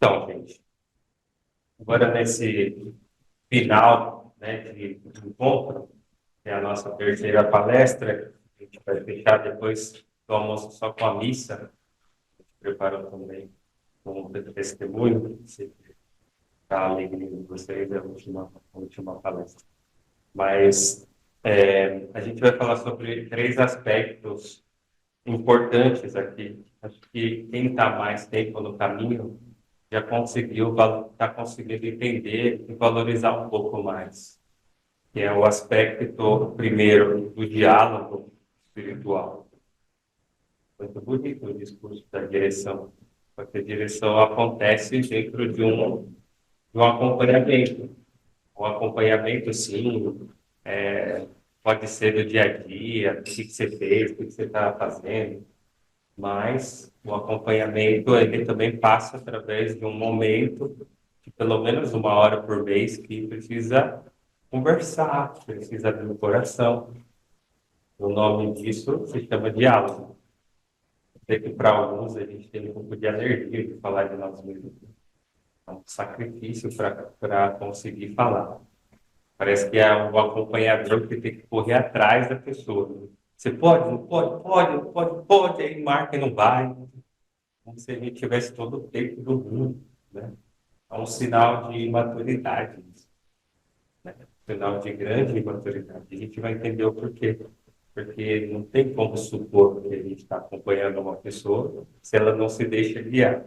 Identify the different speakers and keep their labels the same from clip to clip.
Speaker 1: Então, gente, agora nesse final, né, de encontro, que é a nossa terceira palestra, a gente vai fechar depois do almoço só com a missa, a gente preparou também um testemunho, se a alegria de vocês é a última palestra. Mas a gente vai falar sobre três aspectos importantes aqui. Acho que quem está mais tempo no caminho já conseguiu, está conseguindo entender e valorizar um pouco mais, que é o aspecto, primeiro, do diálogo espiritual. Muito bonito o discurso da direção, porque a direção acontece dentro de um acompanhamento. Um acompanhamento, sim, pode ser do dia a dia, o que você fez, o que você está fazendo, mas o acompanhamento ele também passa através de um momento de pelo menos uma hora por mês que precisa conversar, precisa abrir o coração. O nome disso se chama diálogo. Sei que para alguns a gente tem um pouco de alergia de falar de nós mesmos. É um sacrifício para conseguir falar. Parece que é o acompanhador que tem que correr atrás da pessoa. Você pode, não pode, pode, não pode, pode, aí marca e não vai. Como se a gente tivesse todo o tempo do mundo, né? É um sinal de maturidade, né? Sinal de grande maturidade. A gente vai entender o porquê. Porque não tem como supor que a gente está acompanhando uma pessoa se ela não se deixa guiar.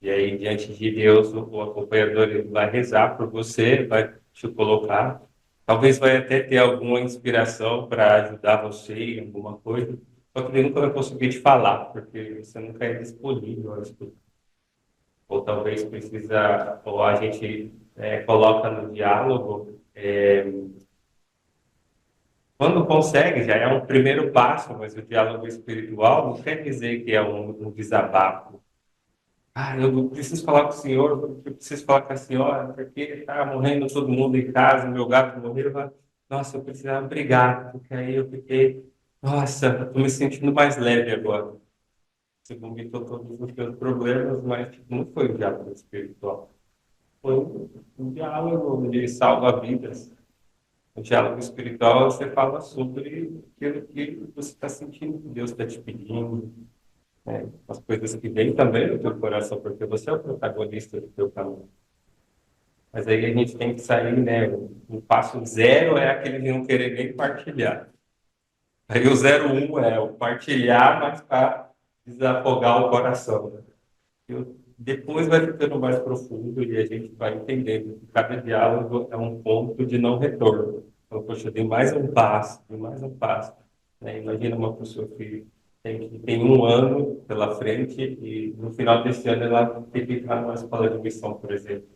Speaker 1: E aí, diante de Deus, o acompanhador ele vai rezar por você, vai te colocar. Talvez vai até ter alguma inspiração para ajudar você em alguma coisa, só que ele nunca vai conseguir te falar, porque você nunca é disponível a escutar. Ou talvez precisa, ou a gente coloca no diálogo. Quando consegue, já é um primeiro passo, mas o diálogo espiritual não quer dizer que é um desabafo. Ah, eu preciso falar com o senhor, eu preciso falar com a senhora, porque está morrendo todo mundo em casa, meu gato morreu. Nossa, eu precisava brigar, porque aí eu fiquei, nossa, estou me sentindo mais leve agora. Você vomitou todos os meus problemas, mas tipo, não foi um diálogo espiritual. Foi um diálogo de salva-vidas. O diálogo espiritual, você fala sobre aquilo que você está sentindo, que Deus está te pedindo, né? As coisas que vêm também no teu coração, porque você é o protagonista do teu caminho. Mas aí a gente tem que sair, né? O passo zero é aquele de não querer nem partilhar. Aí o zero um é o partilhar, mas para desafogar o coração, né? Depois vai ficando mais profundo e a gente vai entendendo que cada diálogo é um ponto de não retorno. Então, poxa, eu dei mais um passo, dei mais um passo, né? Imagina uma pessoa que tem um ano pela frente e no final desse ano ela tem que entrar numa escola de missão, por exemplo.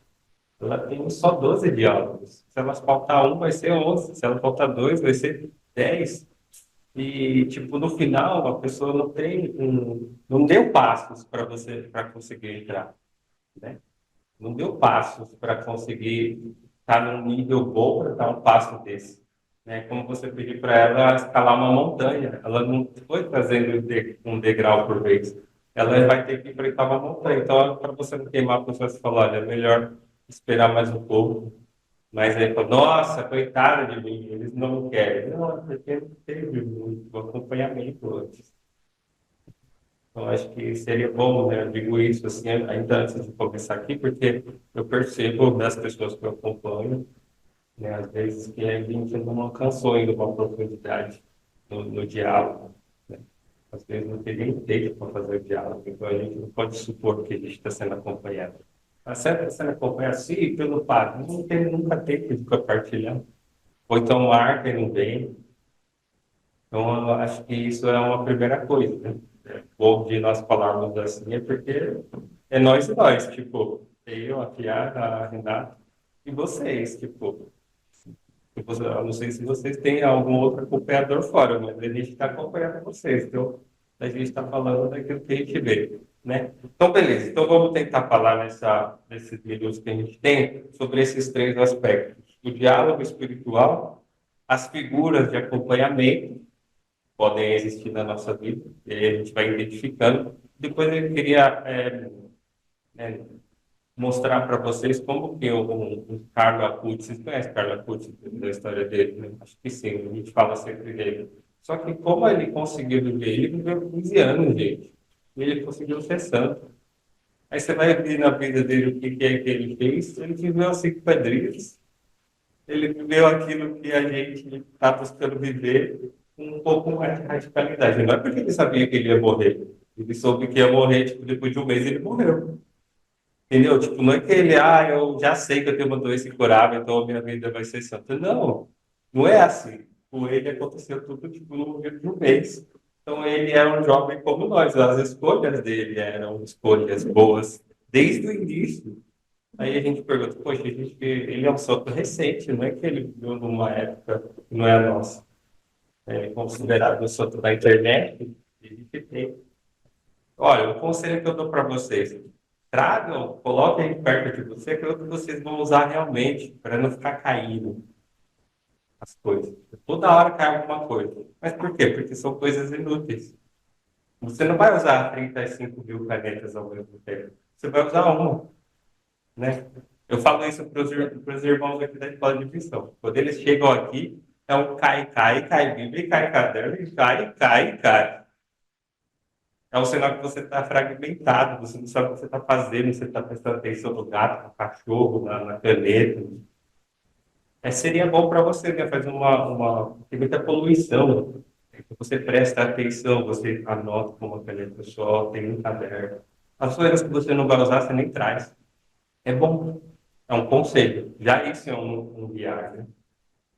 Speaker 1: Ela tem só 12 diálogos. Se ela faltar um, vai ser 11. Se ela faltar dois, vai ser 10. E, tipo, no final, a pessoa não deu passos para você, para conseguir entrar, né? Não deu passos para conseguir estar num nível bom para dar um passo desse, né? Como você pedir para ela escalar uma montanha, ela não foi fazendo um degrau por vez. Ela vai ter que enfrentar uma montanha. Então, para você não queimar a pessoa, você fala, olha, é melhor esperar mais um pouco. Mas aí fala, nossa, coitada de mim, eles não querem. Não, é porque não teve muito acompanhamento antes. Então, acho que seria bom, né? Eu digo isso assim, ainda antes de começar aqui, porque eu percebo das pessoas que eu acompanho, né, às vezes que a gente não alcançou ainda uma profundidade no diálogo, né? Às vezes não tem nem tempo para fazer o diálogo, então a gente não pode supor que a gente está sendo acompanhado. Está sendo acompanhado, sim, pelo padre, não tem nunca tempo de compartilhar. Ou então marca e não vem. Então, eu acho que isso é uma primeira coisa, né? Bom de nós falarmos assim é porque é nós e nós, tipo, eu, a Piara, a Renata e vocês, tipo, eu não sei se vocês têm algum outro acompanhador fora, mas a gente está acompanhando vocês, então a gente está falando daquilo que a gente vê, né? Então, beleza, então vamos tentar falar nesses minutos que a gente tem sobre esses três aspectos: o diálogo espiritual, as figuras de acompanhamento podem existir na nossa vida, e aí a gente vai identificando. Depois eu queria né? Mostrar para vocês como que o Carlo Acutis, vocês conhecem o Carlo Acutis, da história dele, né? Acho que sim, a gente fala sempre dele. Só que como ele conseguiu viver, ele viveu 15 anos, gente, e ele conseguiu ser santo. Aí você vai ver na vida dele o que é que ele fez, ele viveu as 5 pedrinhas, ele viveu aquilo que a gente está buscando viver com um pouco mais de radicalidade. Não é porque ele sabia que ele ia morrer, ele soube que ia morrer, tipo, depois de um mês ele morreu. Entendeu? Tipo, não é que ele, eu já sei que eu tenho uma doença incurável, então a minha vida vai ser santa. Não, não é assim. Com ele aconteceu tudo, tipo, no meio de um mês. Então ele era um jovem como nós, as escolhas dele eram escolhas boas desde o início. Aí a gente pergunta, poxa, ele é um santo recente, não é que ele viveu numa época que não é a nossa. É considerado um santo da internet, ele tem. Olha, o conselho que eu dou para vocês, tragam, coloquem perto de você aquilo que vocês vão usar realmente, para não ficar caindo as coisas. Toda hora cai alguma coisa. Mas por quê? Porque são coisas inúteis. Você não vai usar 35 mil canetas ao mesmo tempo. Você vai usar uma, né? Eu falo isso para os irmãos aqui da escola de missão. Quando eles chegam aqui, é um cai, cai, cai Bíblia, cai caderno, e cai, cai, cai. É um sinal que você está fragmentado, você não sabe o que você está fazendo, você está prestando atenção no gato, no cachorro, na caneta. Seria bom para você, né? Fazer Tem muita poluição. Você presta atenção, você anota com uma caneta só, tem um caderno. As coisas que você não vai usar, você nem traz. É bom. É um conselho. Já isso é um guiar, né?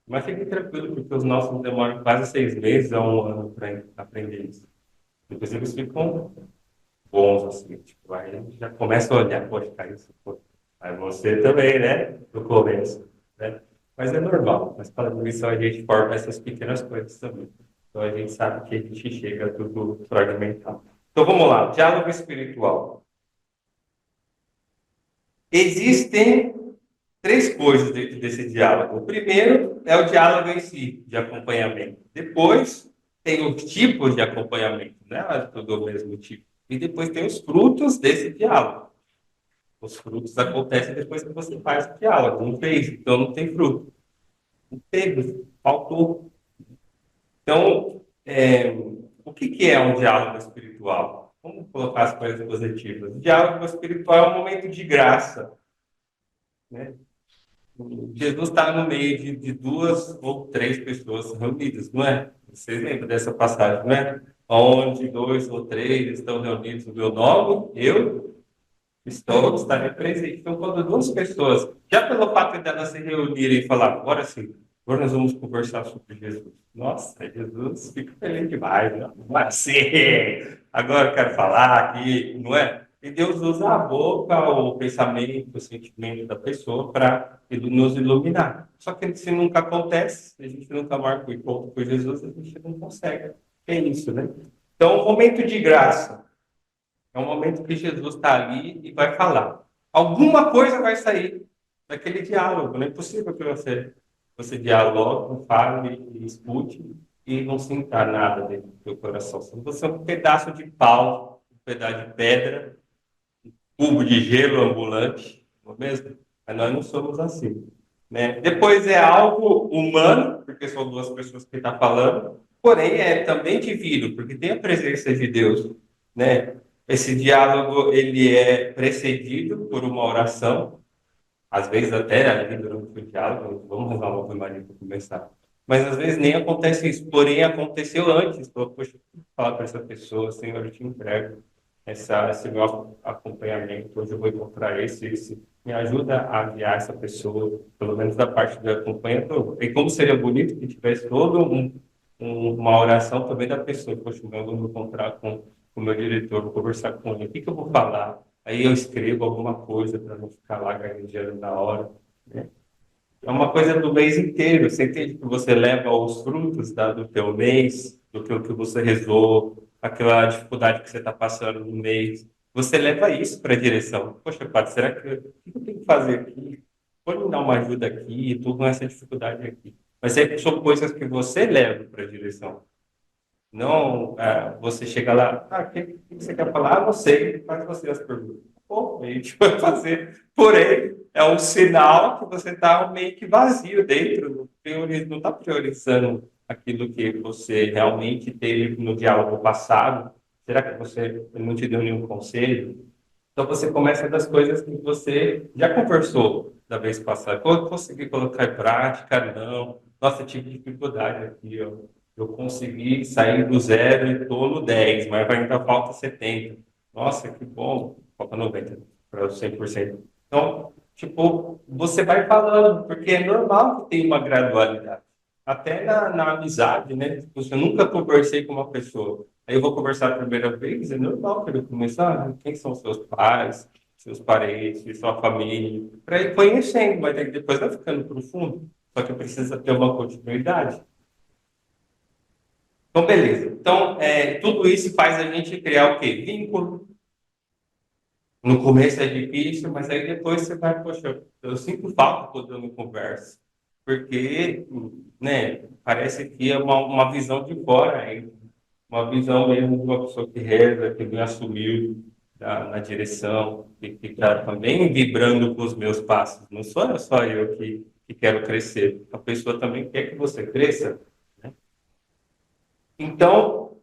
Speaker 1: Mas fique tranquilo, porque os nossos demoram quase 6 meses a um ano para aprender isso. Depois eles ficam bons, assim, tipo, aí a gente já começa a olhar, poxa, cara, isso, pô. Aí você também, né, no começo, né? Mas é normal, mas para a missão a gente forma essas pequenas coisas também. Então a gente sabe que a gente chega tudo fragmentado. Então vamos lá, diálogo espiritual. Existem 3 coisas dentro desse diálogo. O primeiro é o diálogo em si, de acompanhamento. Depois tem os tipos de acompanhamento, né? Tudo o mesmo tipo. E depois tem os frutos desse diálogo. Os frutos acontecem depois que você faz o diálogo. Não fez, então não tem fruto. Não teve, faltou. Então, o que é um diálogo espiritual? Vamos colocar as coisas positivas. O diálogo espiritual é um momento de graça, né? Jesus está no meio de 2 ou 3 pessoas reunidas, não é? Vocês lembram dessa passagem, não é? Onde 2 ou 3 estão reunidos no meu nome, eu estarei presente. Então, quando 2 pessoas, já pelo fato de elas se reunirem e falar, agora sim, agora nós vamos conversar sobre Jesus. Nossa, Jesus fica feliz demais, né? Mas sim, agora eu quero falar aqui, não é? E Deus usa a boca, o pensamento, o sentimento da pessoa para nos iluminar. Só que se nunca acontece, a gente nunca marca o encontro com Jesus, a gente não consegue. É isso, né? Então, um momento de graça. É um momento que Jesus está ali e vai falar. Alguma coisa vai sair daquele diálogo. Não é possível que você dialogue, fale e escute e não sinta nada dentro do seu coração. Se você é um pedaço de pau, um pedaço de pedra, cubo de gelo ambulante, não é mesmo? Mas nós não somos assim. Né? Depois é algo humano, porque são 2 pessoas que estão falando, porém é também divino, porque tem a presença de Deus, né? Esse diálogo ele é precedido por uma oração, às vezes até ali durante o diálogo, vamos rezar uma Ave Maria para começar. Mas às vezes nem acontece isso, porém aconteceu antes. Então, poxa, falar para essa pessoa, Senhor, eu te entrego esse meu acompanhamento, hoje eu vou encontrar esse. Me ajuda a guiar essa pessoa, pelo menos da parte do acompanhamento. E como seria bonito que tivesse todo uma oração também da pessoa. Poxa, eu vou me encontrar com o meu diretor, vou conversar com ele. O que eu vou falar? Aí eu escrevo alguma coisa para não ficar lá gaguejando na hora, né? É uma coisa do mês inteiro. Você entende que você leva os frutos do teu mês, do que você rezou, aquela dificuldade que você está passando no mês. Você leva isso para a direção. Poxa, padre, será o que eu tenho que fazer aqui? Pode me dar uma ajuda aqui, estou com essa dificuldade aqui. Mas são coisas que você leva para a direção. Não, você chega lá, o que você quer falar? Ah, não sei, faz você as perguntas. pouco, a gente vai fazer. Porém, é um sinal que você está meio que vazio dentro, não está priorizando aquilo que você realmente teve no diálogo passado. Será que você não te deu nenhum conselho? Então você começa das coisas que você já conversou da vez passada. Quando consegui colocar em prática, não. Nossa, eu tive dificuldade aqui, ó. Eu consegui sair do zero e estou no 10, mas ainda falta 70. Nossa, que bom. Falta 90 para o 100%. Então, tipo, você vai falando, porque é normal que tenha uma gradualidade. Até na amizade, né? Tipo, se eu nunca conversei com uma pessoa, aí eu vou conversar a primeira vez, é normal que ele começar, quem são seus pais, seus parentes, sua família, para ir conhecendo, mas aí depois vai ficando profundo. Só que precisa ter uma continuidade. Então, beleza. Então, tudo isso faz a gente criar o quê? Vínculo. No começo é difícil, mas aí depois você vai, poxa, eu sinto falta quando eu não converso. Porque, né, parece que é uma visão de fora, hein? Uma visão mesmo de uma pessoa que reza, que me assumiu na direção, que está também vibrando com os meus passos. Não sou só eu que quero crescer, a pessoa também quer que você cresça, né? Então,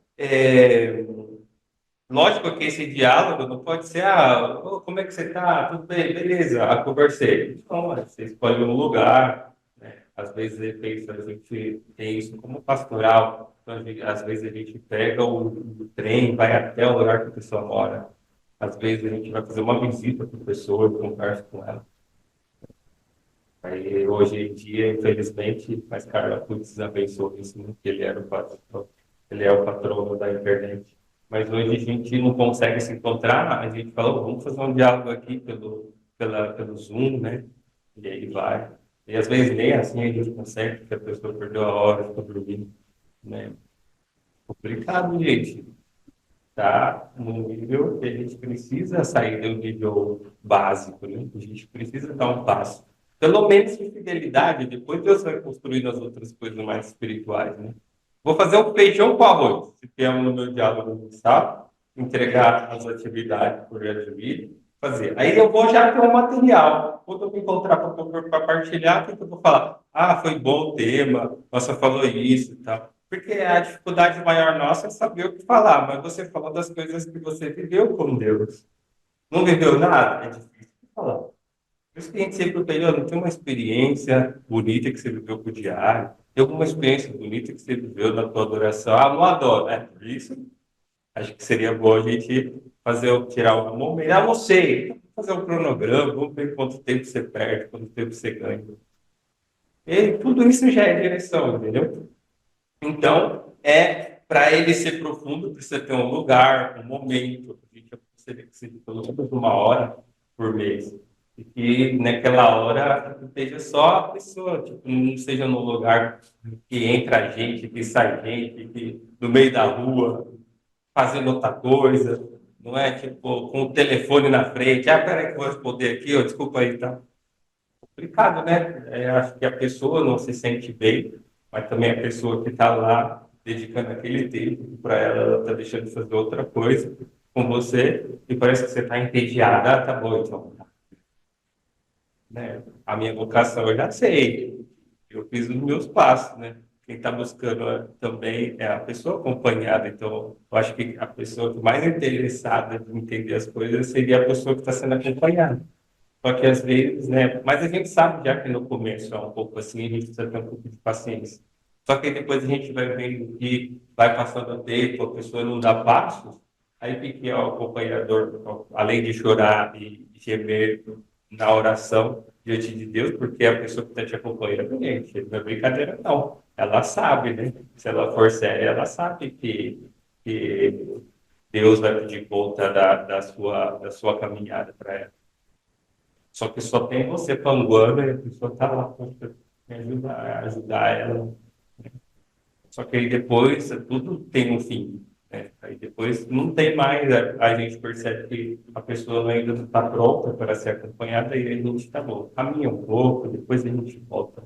Speaker 1: lógico que esse diálogo não pode ser, ô, como é que você está? Tudo bem? Beleza, conversei. Não, você escolhe um lugar, né? Às vezes a gente tem isso como pastoral. Então, às vezes a gente pega o trem, vai até o lugar que a pessoa mora. Às vezes a gente vai fazer uma visita para a pessoa, conversa com ela. Aí, hoje em dia, infelizmente, mas Carla Putz abençoou isso, né? Que ele era o patrão, ele é o patrono da internet. Mas hoje a gente não consegue se encontrar, a gente fala, vamos fazer um diálogo aqui pelo Zoom, né? E aí vai. E às vezes nem assim a gente consegue, porque a pessoa perdeu a hora, ficou dormindo, né? Complicado, gente. Tá no nível que a gente precisa sair do nível básico, né? A gente precisa dar um passo. Pelo menos de fidelidade, depois Deus vai construindo as outras coisas mais espirituais, né? Vou fazer um feijão com arroz, se tem no meu diálogo mensal, entregar as atividades por admiro, fazer. Aí eu vou já ter um material. Quando eu me encontrar para partilhar, o que eu vou falar? Ah, foi bom o tema, você falou isso e tal. Porque a dificuldade maior nossa é saber o que falar, mas você falou das coisas que você viveu com Deus. Não viveu nada? É difícil de falar. Por isso que a gente sempre pede, não tem uma experiência bonita que você viveu com o diário, tem alguma experiência bonita que você viveu na tua adoração. Ah, não adoro. É, por isso, acho que seria bom a gente tirar algum momento. Ah, não sei, vamos fazer um cronograma, vamos ver quanto tempo você perde, quanto tempo você ganha. E tudo isso já é direção, entendeu? Então, para ele ser profundo, precisa ter um lugar, um momento. A gente aconselha que seja pelo menos uma hora por mês. E que naquela hora esteja só a pessoa, tipo, não seja num lugar que entra gente, que sai gente, que no meio da rua, fazendo outra coisa. Não é tipo com o telefone na frente. Ah, peraí que eu vou responder aqui, ó, desculpa aí, tá? Complicado, né? Acho que a pessoa não se sente bem, mas também a pessoa que está lá dedicando aquele tempo para ela, ela está deixando de fazer outra coisa com você e parece que você está entediada. Ah, tá bom, então. Né? A minha vocação eu já sei, eu fiz os meus passos, né? Quem está buscando também é a pessoa acompanhada. Então, eu acho que a pessoa mais interessada em entender as coisas seria a pessoa que está sendo acompanhada. Só que às vezes, né? Mas a gente sabe já que no começo é um pouco assim, a gente precisa ter um pouco de paciência. Só que aí depois a gente vai vendo que vai passando o tempo, a pessoa não dá passos, aí fica o acompanhador, além de chorar e gemer na oração diante de Deus, porque a pessoa que está te acompanhando, gente, não é brincadeira, não. Ela sabe, né? Se ela for séria, ela sabe que Deus vai pedir conta da sua caminhada para ela. Só que só tem você panguando e a pessoa está lá para me ajudar ela. Só que aí depois tudo tem um fim, né? Aí depois não tem mais, a gente percebe que a pessoa ainda não está pronta para ser acompanhada e aí a gente está bom, caminha um pouco, depois a gente volta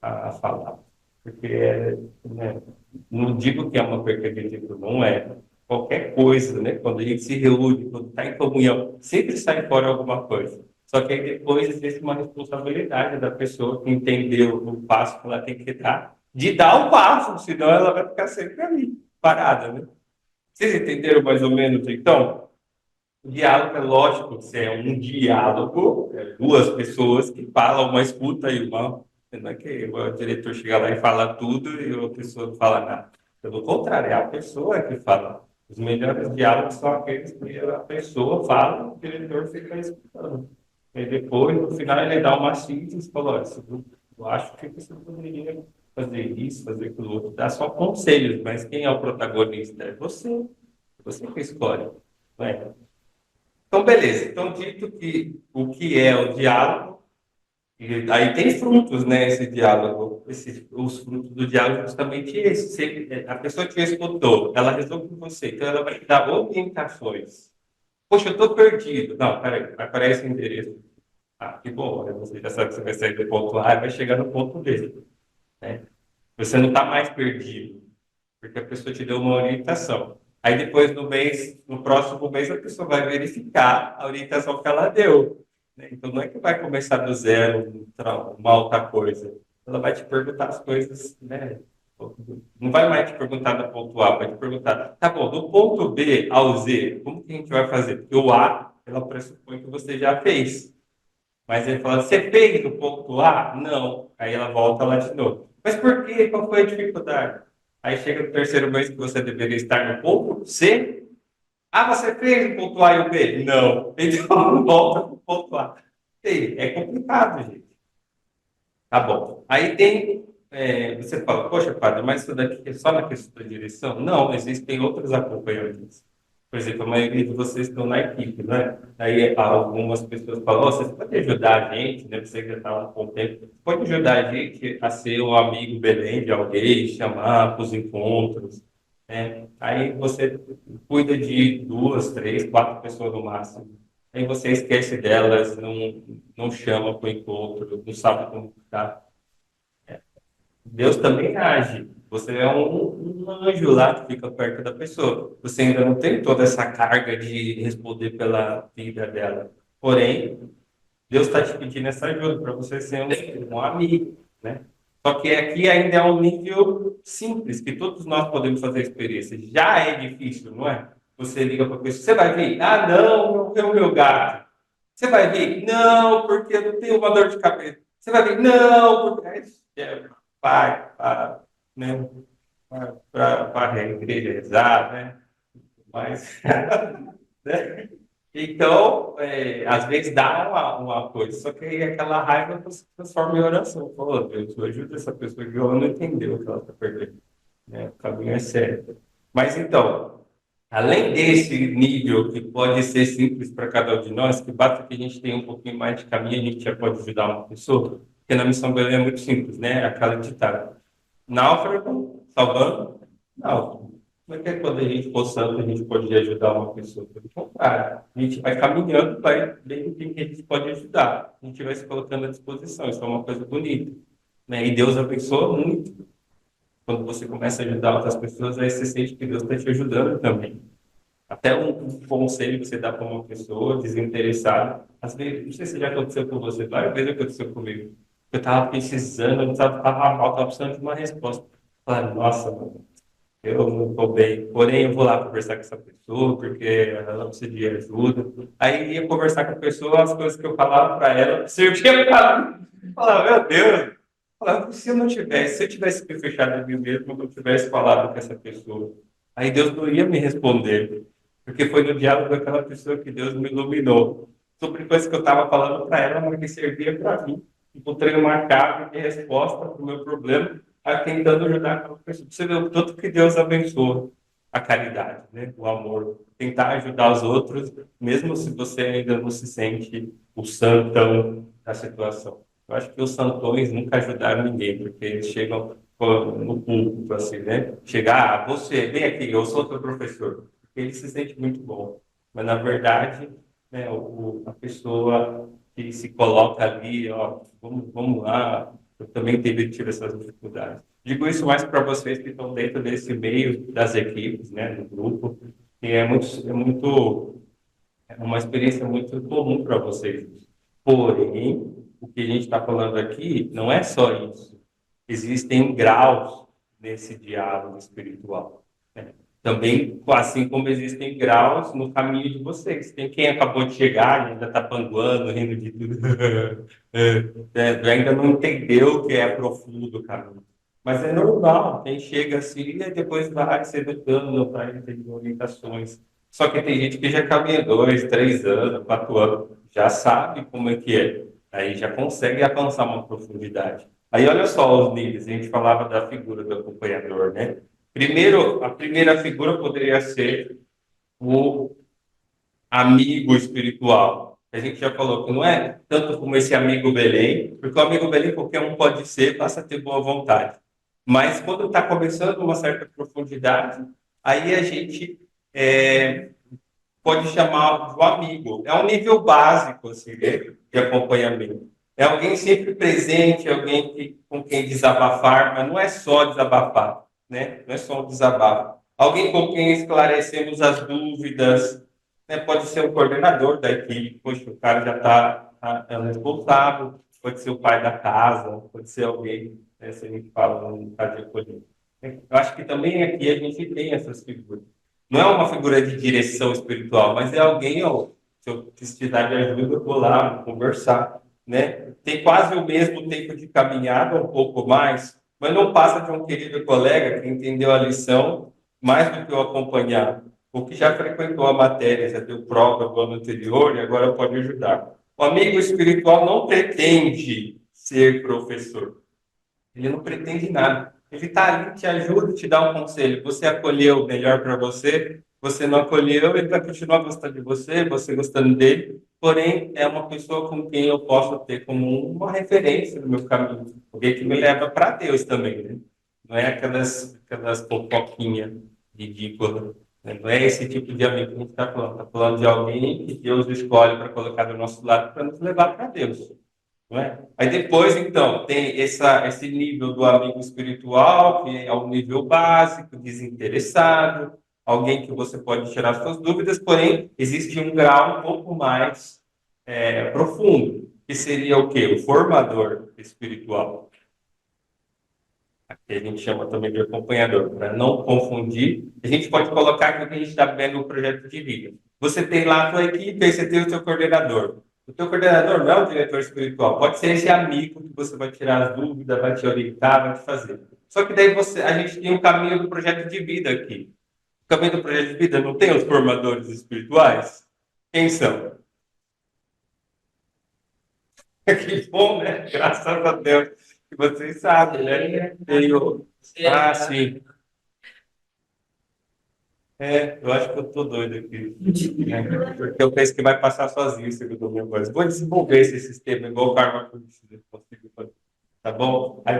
Speaker 1: a falar. Porque, né, não digo que é uma perca de tempo, não é. qualquer coisa, né? Quando a gente se reúne, quando está em comunhão, sempre sai fora alguma coisa. Só que aí depois existe uma responsabilidade da pessoa que entendeu o passo que ela tem que dar, de dar o passo, senão ela vai ficar sempre ali, parada, né? Vocês entenderam mais ou menos, então? O diálogo é lógico, se é um diálogo, é duas pessoas que falam, uma escuta e uma. Não é que o diretor chega lá e fala tudo e a pessoa não fala nada. Pelo contrário, é a pessoa que fala. Os melhores diálogos são aqueles que a pessoa fala e o diretor fica escutando. E depois, no final, ele dá uma síntese e fala: olha, eu acho que você poderia fazer isso, fazer aquilo outro. Dá só conselhos, mas quem é o protagonista? É você. Você que escolhe. Não é? Então, beleza. Então, dito que o que é o diálogo, e aí tem frutos, né, esse diálogo. Os frutos do diálogo é justamente esse. A pessoa te escutou, ela resolve com você, então ela vai te dar orientações. Poxa, eu estou perdido. Não, peraí, aparece o endereço. Ah, que bom, né? Você já sabe que você vai sair do ponto A e vai chegar no ponto B, né? Você não está mais perdido, porque a pessoa te deu uma orientação. Aí depois no próximo mês, a pessoa vai verificar a orientação que ela deu, né? Então não é que vai começar do zero, uma outra coisa. Ela vai te perguntar as coisas, né? Não vai mais te perguntar do ponto A, vai te perguntar, tá bom, do ponto B ao Z, como que a gente vai fazer? Porque o A, ela pressupõe que você já fez. Mas ele fala, você fez o ponto A? Não. Aí ela volta lá de novo. Mas por quê? Qual foi a dificuldade? Aí chega no terceiro mês que você deveria estar no ponto C. Ah, você fez o ponto A e o B? Não. Então volta para o ponto A. É complicado, gente. Tá bom. Aí tem. Você fala, poxa, padre, mas isso daqui é só na questão da direção? Não, existem outros acompanhantes. Por exemplo, a maioria de vocês estão na equipe, né? Aí algumas pessoas falam, "Ó, vocês podem ajudar a gente, né? Você já está um bom tempo, pode ajudar a gente a ser um amigo Belém de alguém, chamar para os encontros, né? Aí você cuida de duas, três, quatro pessoas no máximo. Aí você esquece delas, não chama para o encontro, não sabe como está. Deus também age. Você é um anjo lá que fica perto da pessoa. Você ainda não tem toda essa carga de responder pela vida dela. Porém, Deus está te pedindo essa ajuda para você ser um amigo, né? Só que aqui ainda é um nível simples, que todos nós podemos fazer a experiência. Já é difícil, não é? Você liga para a pessoa, você vai vir? Ah, não, não é o meu gato. Você vai vir? Não, porque eu não tenho uma dor de cabeça. Você vai vir? Não, porque pai, para, né? Para a igreja rezar, né? Mas, né? Então, às vezes dá uma coisa, só que aí aquela raiva se transforma em oração. Pô, Deus, ajuda essa pessoa que ela não entendeu o que ela está perdendo, né? O caminho é certo. Mas então, além desse nível que pode ser simples para cada um de nós, que basta que a gente tenha um pouquinho mais de caminho, a gente já pode ajudar uma pessoa, porque na missão Belém é muito simples, né? Aquela ditada. Náufrago, salvando, não. Como é que quando a gente for santo, a gente pode ajudar uma pessoa? Pelo contrário, a gente vai caminhando, vai vendo quem que a gente pode ajudar. A gente vai se colocando à disposição. Isso é uma coisa bonita, né? E Deus abençoa muito. Quando você começa a ajudar outras pessoas, aí você sente que Deus está te ajudando também. Até um conselho que você dá para uma pessoa desinteressada, às vezes, não sei se já aconteceu com você, várias vezes aconteceu comigo. Eu estava precisando, eu estava mal, estava precisando de uma resposta. Falei, nossa, mano, eu não estou bem. Porém, eu vou lá conversar com essa pessoa, porque ela precisa de ajuda. Aí ia conversar com a pessoa, as coisas que eu falava para ela, servia para mim. Falava, meu Deus. Falava, se eu não tivesse, se eu tivesse me fechado em mim mesmo, eu não tivesse falado com essa pessoa. Aí Deus não ia me responder, porque foi no diálogo daquela pessoa que Deus me iluminou. Sobre coisas que eu estava falando para ela, mas que servia para mim. Encontrei uma chave de resposta para o meu problema tentando ajudar aquela pessoa. Você vê o tanto que Deus abençoa a caridade, né? O amor. Tentar ajudar os outros, mesmo se você ainda não se sente o santão da situação. Eu acho que os santões nunca ajudaram ninguém, porque eles chegam no púlpito, assim, né? Chegar, você, vem aqui, eu sou teu professor. Ele se sente muito bom. Mas, na verdade, né, a pessoa que se coloca ali, ó, vamos lá, eu também tive essas dificuldades. Digo isso mais para vocês que estão dentro desse meio das equipes, né, do grupo. que é uma experiência muito comum para vocês. Porém, o que a gente está falando aqui não é só isso. Existem graus nesse diálogo espiritual, né? Também, assim como existem graus no caminho de vocês. Tem quem acabou de chegar e ainda está panguando, rindo de tudo. Ainda não entendeu o que é profundo o caminho. Mas é normal, quem chega assim e depois vai se educando para entender orientações. Só que tem gente que já caminha 2, 3 anos, 4 anos, já sabe como é que é. Aí já consegue alcançar uma profundidade. Aí olha só os níveis, a gente falava da figura do acompanhador, né? Primeiro, a primeira figura poderia ser o amigo espiritual. A gente já falou que não é tanto como esse amigo Belém, porque o amigo Belém qualquer um pode ser, basta ter boa vontade. Mas quando está começando uma certa profundidade, aí a gente é, pode chamar de um amigo. É um nível básico assim, né, de acompanhamento. É alguém sempre presente, alguém com quem desabafar, mas não é só desabafar, né? Não é só um desabafo. Alguém com quem esclarecemos as dúvidas, né? Pode ser o coordenador da equipe, poxa, o cara já está responsável, pode ser o pai da casa, pode ser alguém, né, se a gente fala no caso de acolhimento. Eu acho que também aqui a gente tem essas figuras. Não é uma figura de direção espiritual, mas é alguém, ó, se eu precisar de ajuda, eu vou lá vou conversar, né? Tem quase o mesmo tempo de caminhada, um pouco mais, mas não passa de um querido colega que entendeu a lição mais do que o acompanhado, ou que já frequentou a matéria, já deu prova do ano anterior e agora pode ajudar. O amigo espiritual não pretende ser professor. Ele não pretende nada. Ele está ali, te ajuda, te dá um conselho. Você acolheu o melhor para você, você não acolheu, ele vai continuar gostando de você, você gostando dele. Porém, é uma pessoa com quem eu posso ter como uma referência no meu caminho. Alguém que me leva para Deus também, né? Não é aquelas fofoquinhas ridículas, né? Não é esse tipo de amigo que a gente está falando. Está falando de alguém que Deus escolhe para colocar do nosso lado para nos levar para Deus. Não é? Aí depois, então, tem esse nível do amigo espiritual, que é o nível básico, desinteressado, alguém que você pode tirar suas dúvidas, porém, existe um grau um pouco mais profundo, que seria o quê? O formador espiritual. Aqui a gente chama também de acompanhador, para não confundir. A gente pode colocar aqui o que a gente está vendo no projeto de vida. Você tem lá a sua equipe, aí você tem o seu coordenador. O teu coordenador não é o diretor espiritual, pode ser esse amigo que você vai tirar as dúvidas, vai te orientar, vai te fazer. Só que daí a gente tem o caminho do projeto de vida aqui. O caminho do projeto de vida não tem os formadores espirituais? Quem são? Que bom, né? Graças a Deus que vocês sabem, né? Ah, sim. Eu acho que eu tô doido aqui, né? Porque eu penso que vai passar sozinho, segundo a minha voz. Vou desenvolver esse sistema igual o Karma Consigo fazer, tá bom? Aí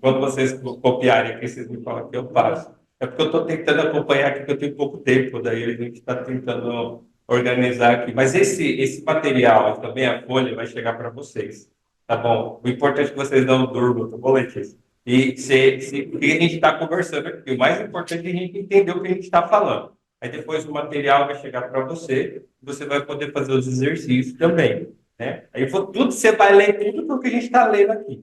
Speaker 1: quando vocês copiarem aqui, vocês me falam que eu faço. É porque eu estou tentando acompanhar aqui, que eu tenho pouco tempo, daí a gente está tentando organizar aqui. Mas esse material, também a folha, vai chegar para vocês, tá bom? O importante é que vocês não durmam, tá bom, Letícia? E o que a gente está conversando aqui, o mais importante é a gente entender o que a gente está falando. Aí depois o material vai chegar para você, e você vai poder fazer os exercícios também, né? Aí você vai ler tudo o que a gente está lendo aqui,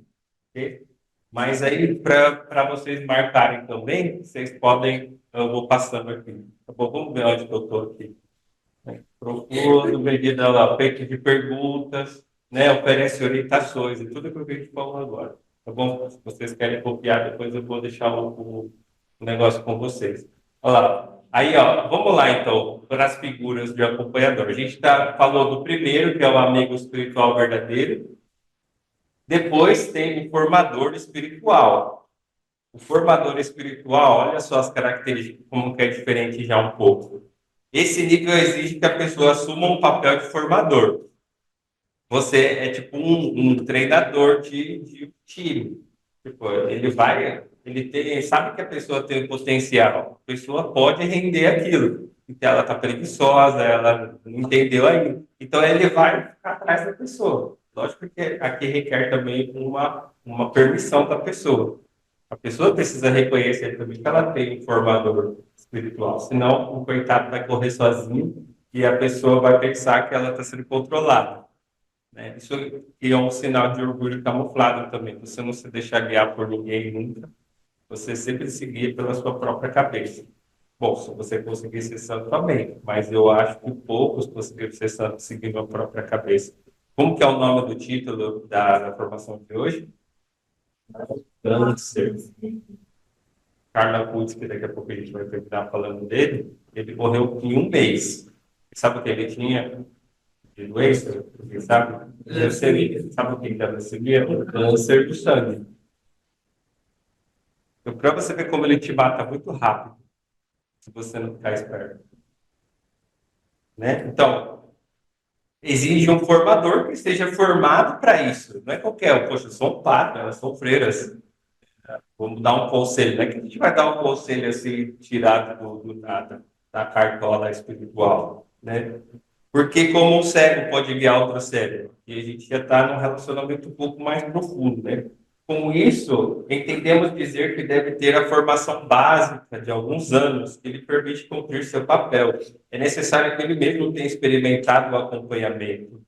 Speaker 1: ok? Mas aí, para vocês marcarem também, vocês podem, eu vou passando aqui. Tá bom? Vamos ver onde que eu estou aqui. Profundo, medida lá, feito de perguntas, né? Oferece orientações e tudo aquilo que a gente falou agora. Tá bom? Se vocês querem copiar, depois eu vou deixar o negócio com vocês. Olha lá. Aí, ó, vamos lá então, para as figuras de acompanhador. A gente falou do primeiro, que é o amigo espiritual verdadeiro. Depois tem o formador espiritual. O formador espiritual, olha só as características, como que é diferente já um pouco. Esse nível exige que a pessoa assuma um papel de formador. Você é tipo um treinador de time. Tipo, sabe que a pessoa tem potencial, a pessoa pode render aquilo. Então ela está preguiçosa, ela não entendeu ainda. Então ele vai ficar atrás da pessoa. Lógico que aqui requer também uma permissão da pessoa. A pessoa precisa reconhecer também que ela tem um formador espiritual, senão o coitado vai correr sozinho e a pessoa vai pensar que ela está sendo controlada, né? Isso que é um sinal de orgulho camuflado também. Você não se deixar guiar por ninguém nunca, você sempre se guia pela sua própria cabeça. Bom, se você conseguir ser santo, também, mas eu acho que poucos conseguiram ser santos seguindo a própria cabeça. Como que é o nome do título da formação de hoje? Câncer. Carla Putz, que daqui a pouco a gente vai terminar falando dele, ele morreu em um mês. Sabe o que ele tinha de doença? Você sabe? Leucemia. Sabe o que é leucemia? Um câncer do sangue. Então, para você ver como ele te mata muito rápido, se você não ficar esperto. Né? Então, exige um formador que esteja formado para isso. Não é qualquer um. Poxa, eu sou um padre, elas são freiras. Vamos dar um conselho. Não é que a gente vai dar um conselho assim, tirado do nada, da cartola espiritual, né? Porque como um cego pode guiar outro cego? E a gente já está num relacionamento um pouco mais profundo, né? Com isso, entendemos dizer que deve ter a formação básica de alguns anos que lhe permite cumprir seu papel. É necessário que ele mesmo tenha experimentado o acompanhamento.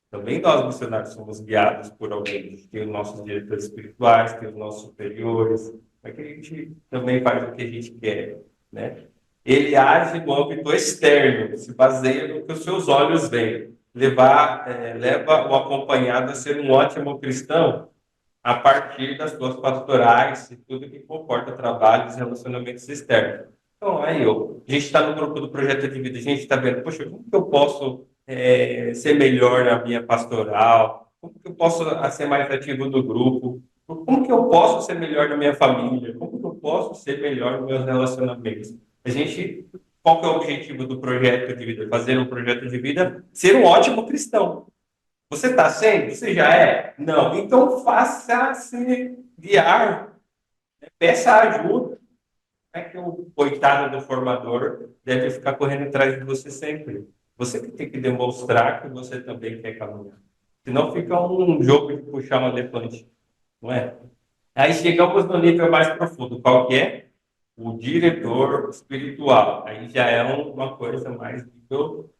Speaker 1: Também nós, missionários, somos guiados por alguém. Tem os nossos diretores espirituais, tem os nossos superiores. Mas que a gente também faz o que a gente quer, né? Ele age no âmbito externo, se baseia no que os seus olhos veem. Leva o acompanhado a ser um ótimo cristão a partir das suas pastorais e tudo que comporta trabalhos e relacionamentos externos. Então, a gente está no grupo do projeto de vida, a gente está vendo, poxa, como que eu posso ser melhor na minha pastoral? Como que eu posso ser mais ativo no grupo? Como que eu posso ser melhor na minha família? Como que eu posso ser melhor nos meus relacionamentos? Qual que é o objetivo do projeto de vida? Fazer um projeto de vida, ser um ótimo cristão. Você está sendo? Você já é? Não. Então faça-se guiar. Peça ajuda. Não é que o coitado do formador deve ficar correndo atrás de você sempre. Você que tem que demonstrar que você também quer caminhar. Senão fica um jogo de puxar um elefante, não é? Aí chegamos no nível mais profundo. Qual que é? O diretor espiritual. Aí já é uma coisa mais nível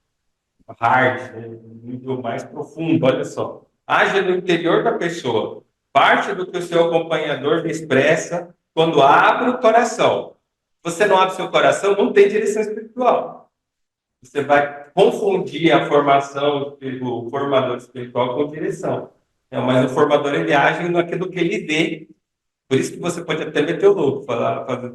Speaker 1: hard, né? Um nível mais profundo, olha só. Haja no interior da pessoa. Parte do que o seu acompanhador lhe expressa quando abre o coração. Você não abre seu coração, não tem direção espiritual. Você vai confundir a formação do formador espiritual com direção. Mas o formador, ele age naquilo que ele vê. Por isso que você pode até meter o louco,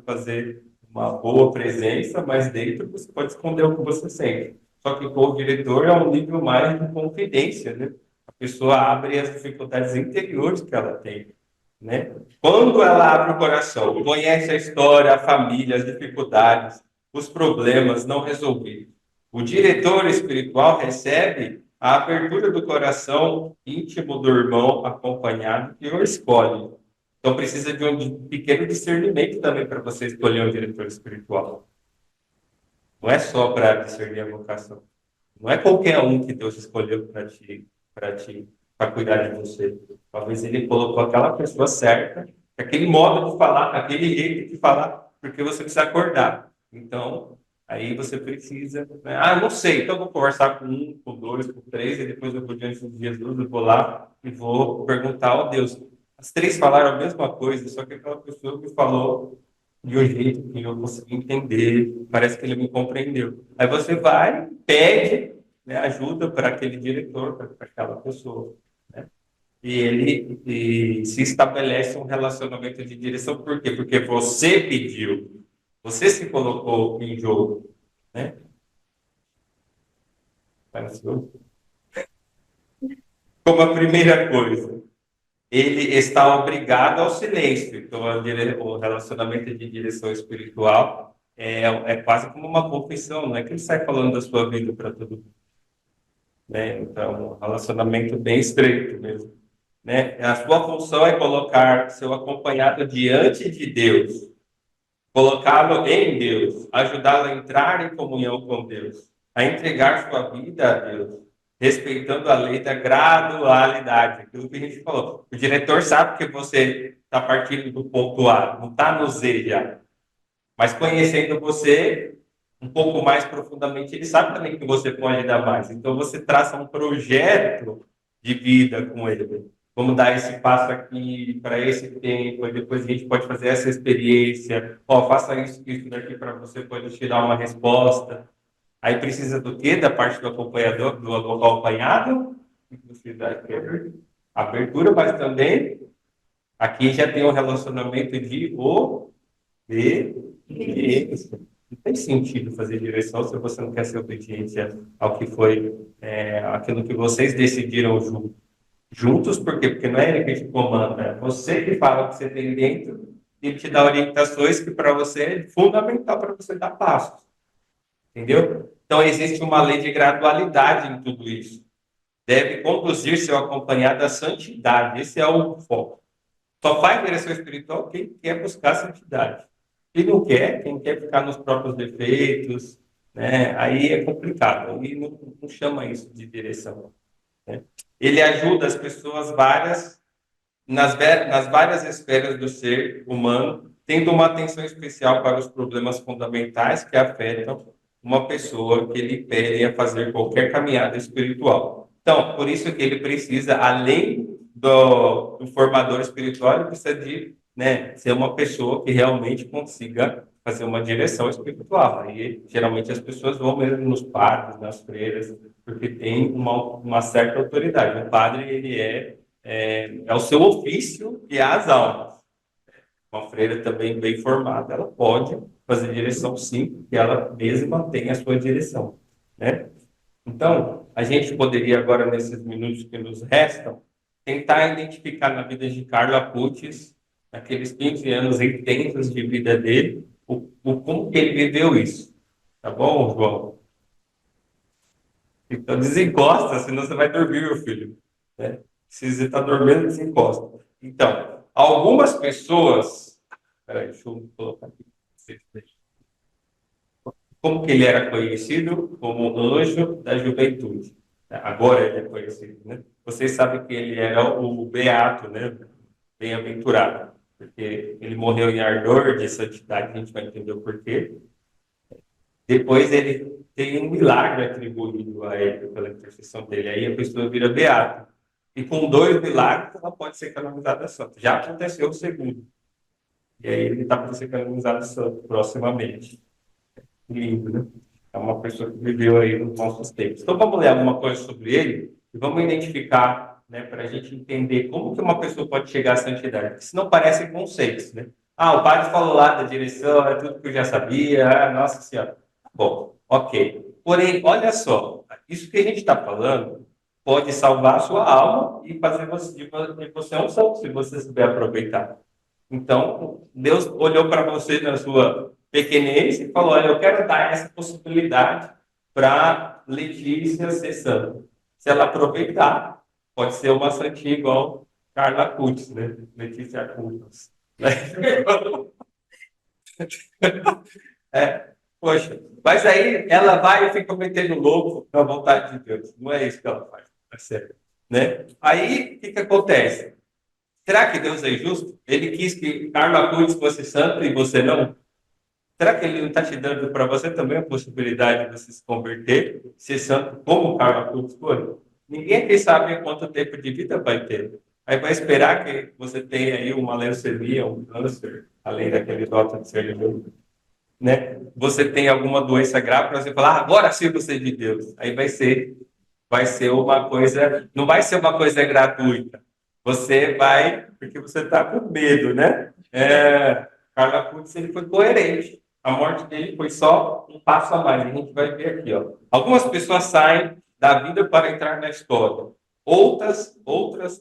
Speaker 1: fazer uma boa presença, mas dentro você pode esconder o que você sente. Só que com o diretor é um nível mais de confidência, né? A pessoa abre as dificuldades interiores que ela tem, né? Quando ela abre o coração, conhece a história, a família, as dificuldades, os problemas não resolvidos. O diretor espiritual recebe a abertura do coração íntimo do irmão acompanhado que o escolhe. Então precisa de um pequeno discernimento também para você escolher um diretor espiritual. Não é só para discernir a vocação. Não é qualquer um que Deus escolheu para cuidar de você. Talvez ele colocou aquela pessoa certa, aquele modo de falar, aquele jeito de falar, porque você precisa acordar. Então, aí você precisa, né? Ah, não sei, então eu vou conversar com um, com dois, com três, e depois eu vou diante de Jesus, eu vou lá e vou perguntar ao Deus. As três falaram a mesma coisa, só que aquela pessoa me falou de um jeito que eu consegui entender, parece que ele me compreendeu. Aí você vai, pede, né, ajuda para aquele diretor, para aquela pessoa, né? E se estabelece um relacionamento de direção, por quê? Porque você pediu, você se colocou em jogo, né? Como a primeira coisa, ele está obrigado ao silêncio. Então, o relacionamento de direção espiritual é quase como uma confissão, não é que ele sai falando da sua vida para todo mundo, né? Então, um relacionamento bem estreito mesmo, né? A sua função é colocar seu acompanhado diante de Deus, colocá-lo em Deus, ajudá-lo a entrar em comunhão com Deus, a entregar sua vida a Deus. respeitando a lei da gradualidade, aquilo que a gente falou. O diretor sabe que você está partindo do ponto A, não está no Z já. Mas conhecendo você um pouco mais profundamente, ele sabe também que você pode dar mais. Então você traça um projeto de vida com ele. Vamos dar esse passo aqui para esse tempo, e depois a gente pode fazer essa experiência. Ó, faça isso daqui para você poder tirar uma resposta. Aí precisa do quê? Da parte do acompanhador, do acompanhado, precisa ter abertura, mas também aqui já tem um relacionamento de obediência. Não tem sentido fazer direção se você não quer ser obediente ao que foi, aquilo que vocês decidiram juntos, por quê? Porque não é ele que te comanda, é você que fala o que você tem dentro e ele te dá orientações que para você é fundamental para você dar passos. Entendeu? Então, existe uma lei de gradualidade em tudo isso. Deve conduzir seu acompanhado à santidade. Esse é o foco. Só vai em direção espiritual quem quer buscar a santidade. Quem não quer, quem quer ficar nos próprios defeitos, né? Aí é complicado. Aí não chama isso de direção. Né? Ele ajuda as pessoas nas várias esferas do ser humano, tendo uma atenção especial para os problemas fundamentais que afetam uma pessoa que ele pede a fazer qualquer caminhada espiritual. Então, por isso que ele precisa, além do formador espiritual, ele precisa de, né, ser uma pessoa que realmente consiga fazer uma direção espiritual. Aí, geralmente, as pessoas vão mesmo nos padres, nas freiras, porque tem uma certa autoridade. O padre, ele é o seu ofício guiar as almas. Uma freira também bem formada, ela pode fazer direção sim, porque ela mesma tem a sua direção, né? Então, a gente poderia agora, nesses minutos que nos restam, tentar identificar na vida de Carlo Acutis, naqueles 15 anos intensos de vida dele, como que ele viveu isso. Tá bom, João? Então, desencosta, senão você vai dormir, meu filho. Né? Se você está dormindo, desencosta. Então, algumas pessoas. Peraí, deixa eu colocar aqui. Como que ele era conhecido? Como anjo da juventude. Agora ele é conhecido, né? Vocês sabem que ele era o beato, né? Bem-aventurado. Porque ele morreu em ardor de santidade, a gente vai entender o porquê. Depois ele tem um milagre atribuído a ele pela intercessão dele. Aí a pessoa vira beata. E com 2 milagres ela pode ser canonizada santa. Já aconteceu o segundo. E aí ele está para ser canonizado santo proximamente. Lindo, né? É uma pessoa que viveu aí nos nossos tempos. Então vamos ler alguma coisa sobre ele e vamos identificar, né, para a gente entender como que uma pessoa pode chegar à santidade. Porque senão parece conceitos, né? Ah, o padre falou lá da direção, é tudo que eu já sabia. Ah, nossa senhora. Bom, ok. Porém, olha só, isso que a gente está falando pode salvar a sua alma e fazer de você um santo, se você souber aproveitar. Então, Deus olhou para você na sua pequenez e falou: olha, eu quero dar essa possibilidade para Letícia ser santa. Se ela aproveitar, pode ser uma santinha igual Carla Cutis, né? Letícia Cutis. É, poxa, mas aí ela vai e fica metendo louco na vontade de Deus. Não é isso que ela faz, é sério, né? Aí, o que que acontece? Será que Deus é injusto? Ele quis que Carlos Acutis fosse santo e você não? Será que ele não está te dando para você também a possibilidade de você se converter, ser santo como Carlos Acutis foi? Ninguém aqui sabe quanto tempo de vida vai ter. Aí vai esperar que você tenha aí uma leucemia, um câncer, além daquele dólar de ser humano, né? Você tem alguma doença grave para você falar, ah, agora sim você é de Deus. Aí vai ser uma coisa, não vai ser uma coisa gratuita. Você vai, porque você está com medo, né? Carla Putz, ele foi coerente. A morte dele foi só um passo a mais. A gente vai ver aqui, ó. Algumas pessoas saem da vida para entrar na história, outras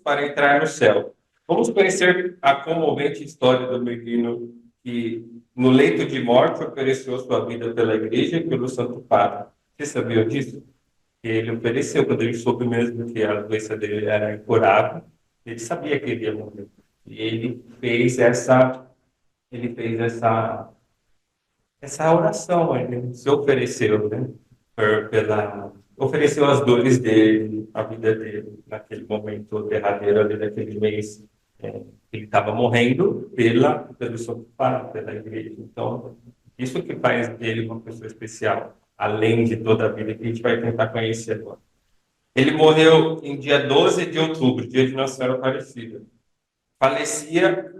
Speaker 1: para entrar no céu. Vamos conhecer a comovente história do menino que, no leito de morte, ofereceu sua vida pela igreja e pelo Santo Padre. Você sabia disso? Ele ofereceu, quando ele soube mesmo que a doença dele era incurável, ele sabia que ele ia morrer. E ele fez essa oração, ele se ofereceu, né, pela, ofereceu as dores dele, a vida dele, naquele momento derradeiro ali daquele mês. Ele estava morrendo pelo seu pai, pela igreja. Então, isso que faz dele uma pessoa especial, além de toda a vida que a gente vai tentar conhecer agora. Ele morreu em dia 12 de outubro, dia de Nossa Senhora Aparecida. Falecia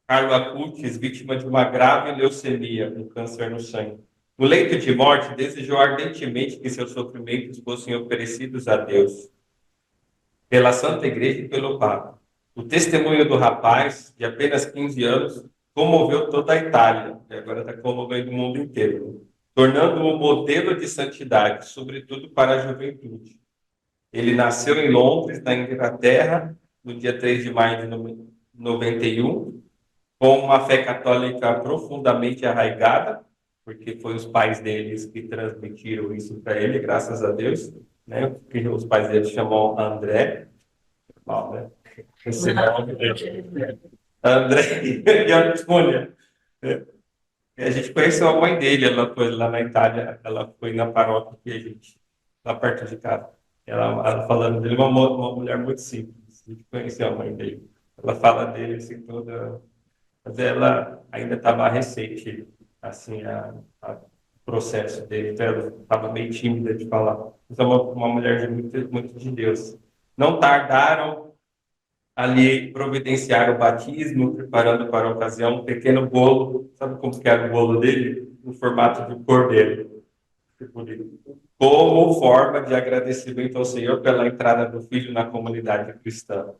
Speaker 1: Carlo Acutis, vítima de uma grave leucemia, um câncer no sangue. No leito de morte, desejou ardentemente que seus sofrimentos fossem oferecidos a Deus, pela Santa Igreja e pelo Papa. O testemunho do rapaz, de apenas 15 anos, comoveu toda a Itália, e agora está comovendo o mundo inteiro, tornando-o modelo de santidade, sobretudo para a juventude. Ele nasceu em Londres, na Inglaterra, no dia 3 de maio de 91, com uma fé católica profundamente arraigada, porque foi os pais deles que transmitiram isso para ele, graças a Deus, né? Que os pais dele chamam André, né? Esse nome dele. André e Antônia. A gente conheceu a mãe dele, ela foi lá na Itália, ela foi na paróquia que a gente, lá perto de casa. Ela falando dele, uma mulher muito simples, a gente conheceu a mãe dele. Ela fala dele assim toda, mas ela ainda estava recente, assim, o processo dele, então ela estava meio tímida de falar. Mas é uma mulher de muito de Deus. Não tardaram ali providenciar o batismo, preparando para a ocasião um pequeno bolo. Sabe como que era o bolo dele? No formato de cordeiro. Como forma de agradecimento ao Senhor pela entrada do filho na comunidade cristã.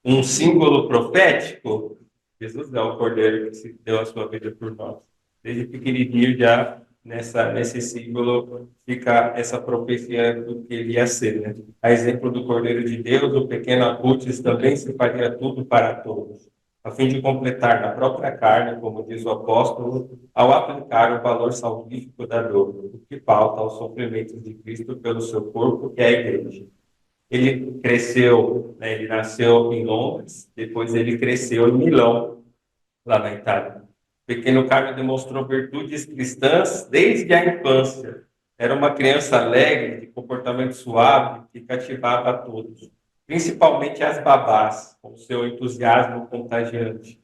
Speaker 1: Um símbolo profético, Jesus é o cordeiro que se deu a sua vida por nós. Desde pequenininho já nesse símbolo fica essa profecia do que ele ia ser, né? A exemplo do Cordeiro de Deus, o pequeno Acutis também se faria tudo para todos, a fim de completar na própria carne, como diz o apóstolo, ao aplicar o valor salvífico da dor, o que falta aos sofrimentos de Cristo pelo seu corpo, que é a igreja. Ele cresceu, né, ele nasceu em Londres, depois ele cresceu em Milão, lá na Itália. O pequeno Carlo demonstrou virtudes cristãs desde a infância. Era uma criança alegre, de comportamento suave, que cativava a todos, principalmente as babás, com seu entusiasmo contagiante.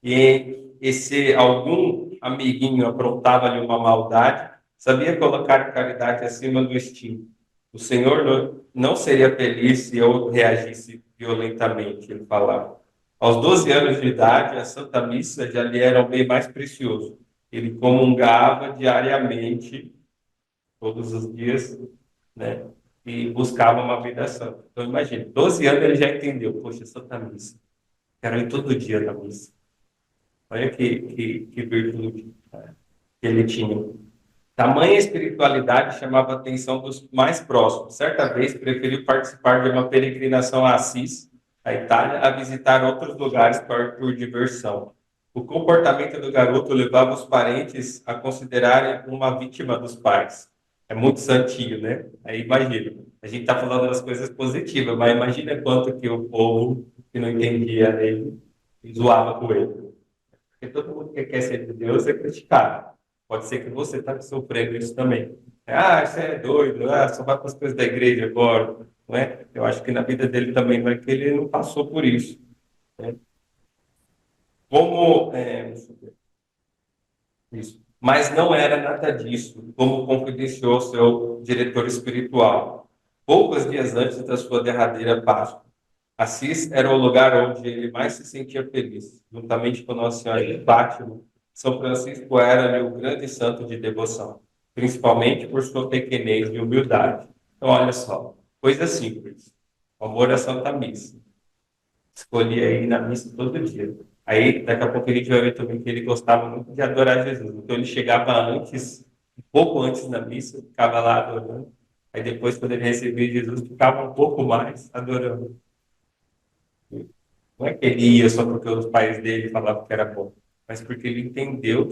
Speaker 1: E se algum amiguinho aprontava-lhe uma maldade, sabia colocar caridade acima do instinto. O Senhor não seria feliz se eu reagisse violentamente, ele falava. Aos 12 anos de idade, a Santa Missa já lhe era o bem mais precioso. Ele comungava diariamente, todos os dias, né? E buscava uma vida santa. Então, imagine, 12 anos ele já entendeu, poxa, Santa Missa. Quero ir todo dia na missa. Olha que virtude, né, que ele tinha. Tamanha espiritualidade chamava a atenção dos mais próximos. Certa vez, preferiu participar de uma peregrinação a Assis, a Itália, a visitar outros lugares por diversão. O comportamento do garoto levava os parentes a considerarem uma vítima dos pais. É muito santinho, né? Aí imagina, a gente está falando das coisas positivas, mas imagina quanto que o povo que não entendia ele zoava com ele. Porque todo mundo que quer ser de Deus é criticado. Pode ser que você está sofrendo isso também. Ah, você é doido, só vai para as coisas da igreja agora. Não é? Eu acho que na vida dele também não é que ele não passou por isso. Né? Deixa eu ver, isso. Mas não era nada disso, como confidenciou seu diretor espiritual. Poucos dias antes da sua derradeira Páscoa, Assis era o lugar onde ele mais se sentia feliz, juntamente com Nossa Senhora de Fátima. São Francisco era o grande santo de devoção, principalmente por sua pequenez e humildade. Então, olha só, coisa simples. O amor à Santa Missa. Escolhi aí na missa todo dia. Aí, daqui a pouco a gente vai ver também que ele gostava muito de adorar Jesus. Então, ele chegava antes, um pouco antes da missa, ficava lá adorando. Aí, depois, quando ele recebia Jesus, ficava um pouco mais adorando. Não é que ele ia só porque os pais dele falavam que era bom, mas porque ele entendeu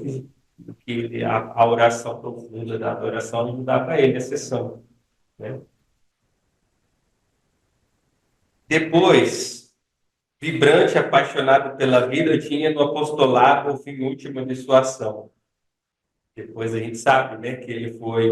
Speaker 1: a oração profunda da adoração ajudava ele a ser santo, né? Depois, vibrante, apaixonado pela vida, tinha no apostolado o fim último de sua ação. Depois a gente sabe, né, que ele foi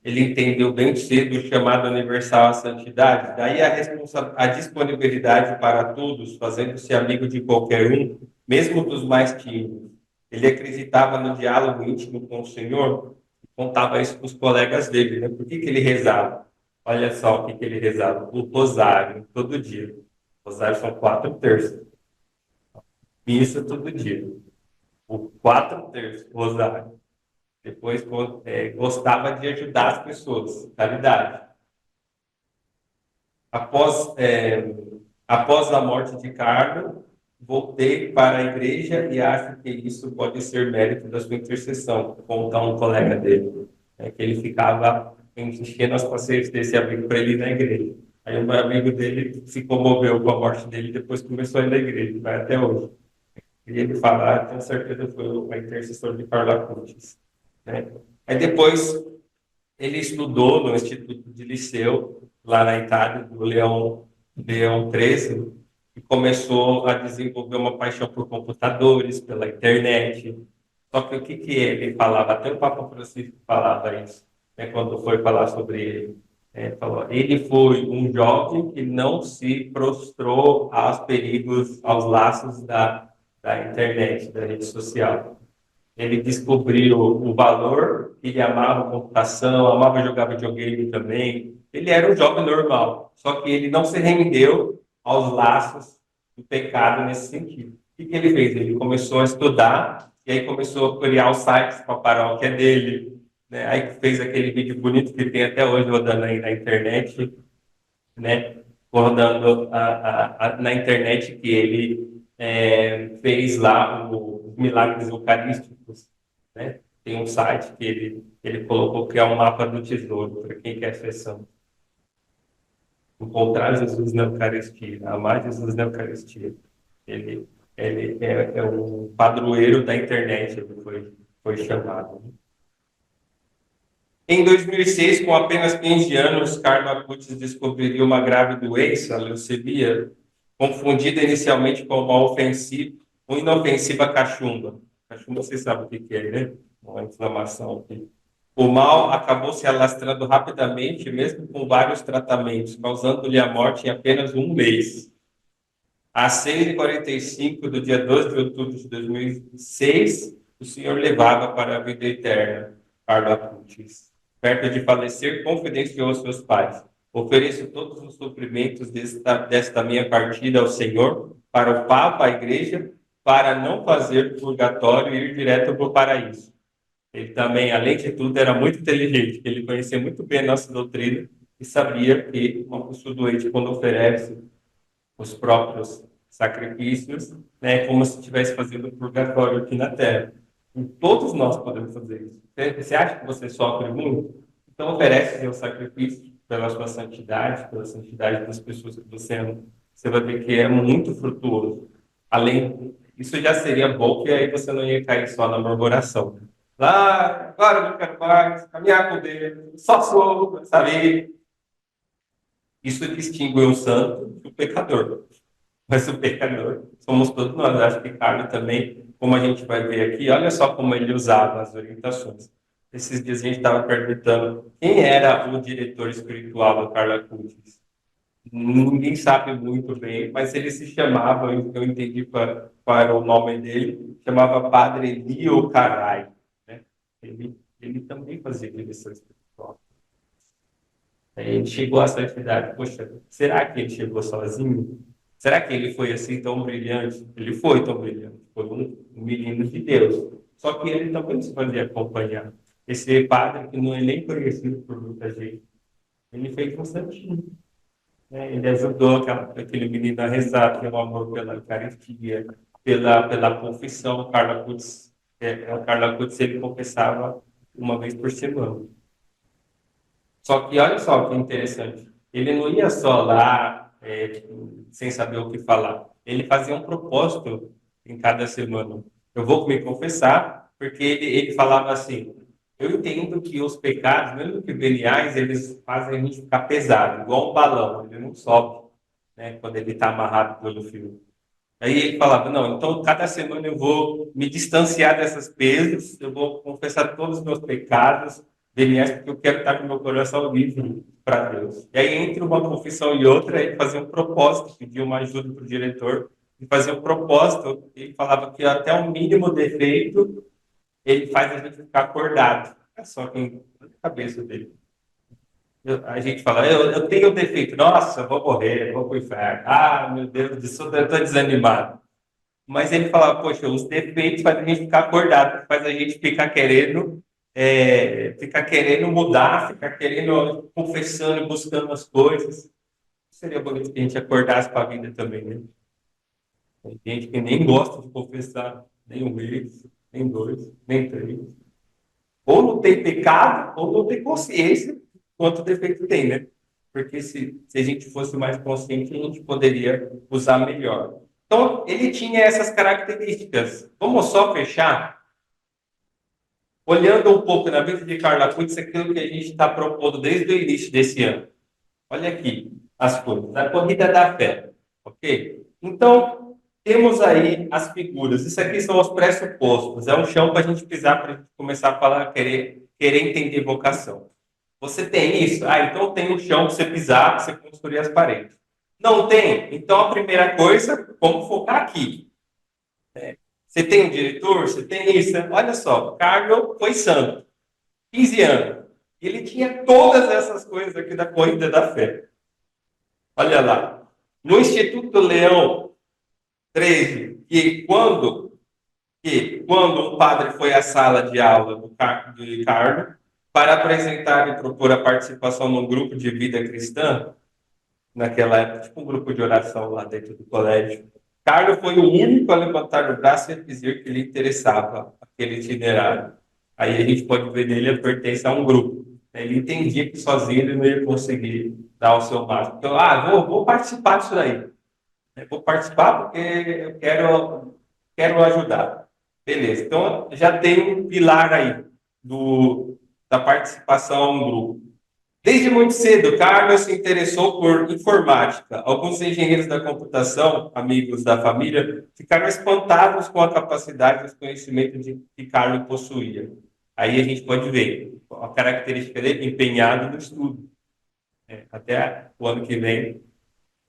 Speaker 1: ele entendeu bem cedo o chamado universal à santidade, daí a disponibilidade para todos, fazendo-se amigo de qualquer um, mesmo dos mais tímidos. Ele acreditava no diálogo íntimo com o Senhor e contava isso com os colegas dele, né? Por que ele rezava? Olha só o que ele rezava. O rosário, todo dia. O rosário são 4 terços. Missa todo dia. O 4 terços, rosário. Depois, gostava de ajudar as pessoas, caridade. Após, após a morte de Carlos, voltei para a igreja e acho que isso pode ser mérito da sua intercessão, conta um colega dele, que ele ficava enchendo as paciências desse amigo para ele ir na igreja. Aí um amigo dele se comoveu com a morte dele e depois começou a ir na igreja, vai até hoje. E ele fala, tenho certeza que foi a intercessão de Carla Cutis. Né? Aí depois ele estudou no Instituto de Liceu, lá na Itália, do Leão XIII, e começou a desenvolver uma paixão por computadores, pela internet. Só que o que ele falava, até o Papa Francisco falava isso, né, quando foi falar sobre ele. Falou, ele foi um jovem que não se prostrou aos perigos, aos laços da internet, da rede social. Ele descobriu o valor, ele amava computação, amava jogar videogame também. Ele era um jovem normal, só que ele não se rendeu aos laços do pecado nesse sentido. O que ele fez? Ele começou a estudar e aí começou a criar os sites para a paróquia dele. Né? Aí fez aquele vídeo bonito que tem até hoje rodando aí na internet, né? Rodando na internet que ele fez lá os milagres eucarísticos, né? Tem um site que ele colocou que é um mapa do tesouro, para quem quer acessar. Encontrar Jesus na Eucaristia, amar Jesus na Eucaristia. Ele, ele é um padroeiro da internet, ele foi chamado. Em 2006, com apenas 15 anos, Carlo Acutis descobriu uma grave doença, a leucemia, confundida inicialmente com uma inofensiva cachumba. Cachumba, vocês sabem o que é, né? Uma inflamação aqui. O mal acabou se alastrando rapidamente, mesmo com vários tratamentos, causando-lhe a morte em apenas um mês. Às 6h45 do dia 12 de outubro de 2006, o Senhor levava para a vida eterna, Carlo Acutis. Perto de falecer, confidenciou aos seus pais: ofereço todos os suprimentos desta minha partida ao Senhor, para o Papa, a Igreja, para não fazer purgatório e ir direto para o paraíso. Ele também, além de tudo, era muito inteligente, ele conhecia muito bem a nossa doutrina e sabia que uma pessoa doente, quando oferece os próprios sacrifícios, né, é como se estivesse fazendo purgatório aqui na Terra. E todos nós podemos fazer isso. Você acha que você sofre muito? Então oferece seu sacrifício pela sua santidade, pela santidade das pessoas que você ama. Você vai ver que é muito frutuoso. Além, isso já seria bom, que aí você não ia cair só na murmuração. Lá, agora eu não quero mais, caminhar com Deus, só sou, sabe? Isso distingue o santo do pecador. Mas o pecador somos todos nós. Acho que Carlos também, como a gente vai ver aqui, olha só como ele usava as orientações. Esses dias a gente estava perguntando quem era o diretor espiritual do Carlos Acutis. Ninguém sabe muito bem, mas ele se chamava, eu entendi qual era o nome dele, chamava Padre Lio Carai. Né? Ele também fazia direção espiritual. Ele chegou à santidade. Poxa, será que ele chegou sozinho? Será que ele foi assim tão brilhante? Ele foi tão brilhante. Foi um menino de Deus. Só que ele também se fazia acompanhar. Esse padre, que não é nem conhecido por muita gente, ele fez um santinho. Né? Ele ajudou aquele menino a rezar, pelo amor pela Eucaristia, pela confissão. O Carla Putz, ele confessava uma vez por semana. Só que olha só que interessante. Ele não ia só lá sem saber o que falar. Ele fazia um propósito em cada semana. Eu vou me confessar, porque ele falava assim: eu entendo que os pecados, mesmo que veniais, eles fazem a gente ficar pesado, igual um balão, ele não sobe, né, quando ele está amarrado pelo fio. Aí ele falava: não, então cada semana eu vou me distanciar dessas pesos, eu vou confessar todos os meus pecados, DNS porque eu quero estar com meu coração livre para Deus. E aí, entre uma confissão e outra, ele fazia um propósito, pedia uma ajuda para o diretor, e fazia um propósito, ele falava que até o mínimo defeito, ele faz a gente ficar acordado. É só quem na cabeça dele. A gente fala, eu tenho defeito, nossa, eu vou morrer, vou pro inferno. Ah, meu Deus do céu, eu estou desanimado. Mas ele fala, poxa, os defeitos fazem a gente ficar acordado, faz a gente ficar querendo mudar, ficar querendo, confessando, buscando as coisas. Seria bonito que a gente acordasse para a vida também, né? Tem gente que nem gosta de confessar, nem um mês, nem dois, nem três. Ou não tem pecado, ou não tem consciência quanto defeito tem, né? Porque se a gente fosse mais consciente, a gente poderia usar melhor. Então, ele tinha essas características. Vamos só fechar olhando um pouco na vida de Carla Cunha, aquilo que a gente está propondo desde o início desse ano. Olha aqui as coisas. A corrida da fé. Ok? Então, temos aí as figuras. Isso aqui são os pressupostos. É um chão para a gente pisar, para a gente começar a falar, querer entender vocação. Você tem isso? Ah, então tem um chão para você pisar, para você construir as paredes. Não tem? Então a primeira coisa, vamos focar aqui. Você tem um diretor, você tem isso. Olha só, o Carlos foi santo, 15 anos. Ele tinha todas essas coisas aqui da corrida da fé. Olha lá. No Instituto Leão 13, quando um padre foi à sala de aula de Carlos para apresentar e propor a participação num grupo de vida cristã, naquela época, tipo um grupo de oração lá dentro do colégio, Carlos foi o único a levantar o braço e dizer que lhe interessava aquele itinerário. Aí a gente pode ver nele a pertença a um grupo. Ele entendia que sozinho ele não ia conseguir dar o seu máximo. Então, vou participar disso daí. Vou participar porque eu quero ajudar. Beleza. Então, já tem um pilar aí da participação a um grupo. Desde muito cedo, Carlos se interessou por informática. Alguns engenheiros da computação, amigos da família, ficaram espantados com a capacidade e os conhecimentos que Carlos possuía. Aí a gente pode ver a característica dele, empenhado no estudo. Até o ano que vem,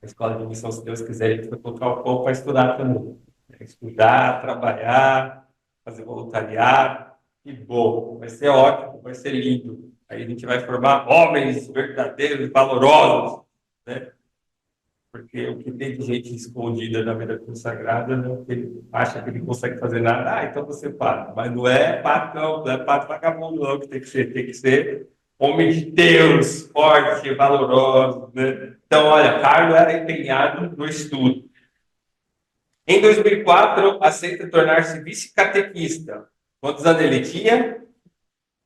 Speaker 1: a escola de missão, se Deus quiser, a gente vai colocar o povo para estudar também. Estudar, trabalhar, fazer voluntariado. Que bom, vai ser ótimo, vai ser lindo. Aí a gente vai formar homens verdadeiros, valorosos, né? Porque o que tem de gente escondida na vida consagrada, né? Ele acha que ele não consegue fazer nada, então você para. Mas não é pato, não é pato vagabundo, não, que tem que ser homem de Deus, forte, valoroso, né? Então, olha, Carlos era empenhado no estudo. Em 2004, aceita tornar-se vice-catequista. Quantos anos ele tinha?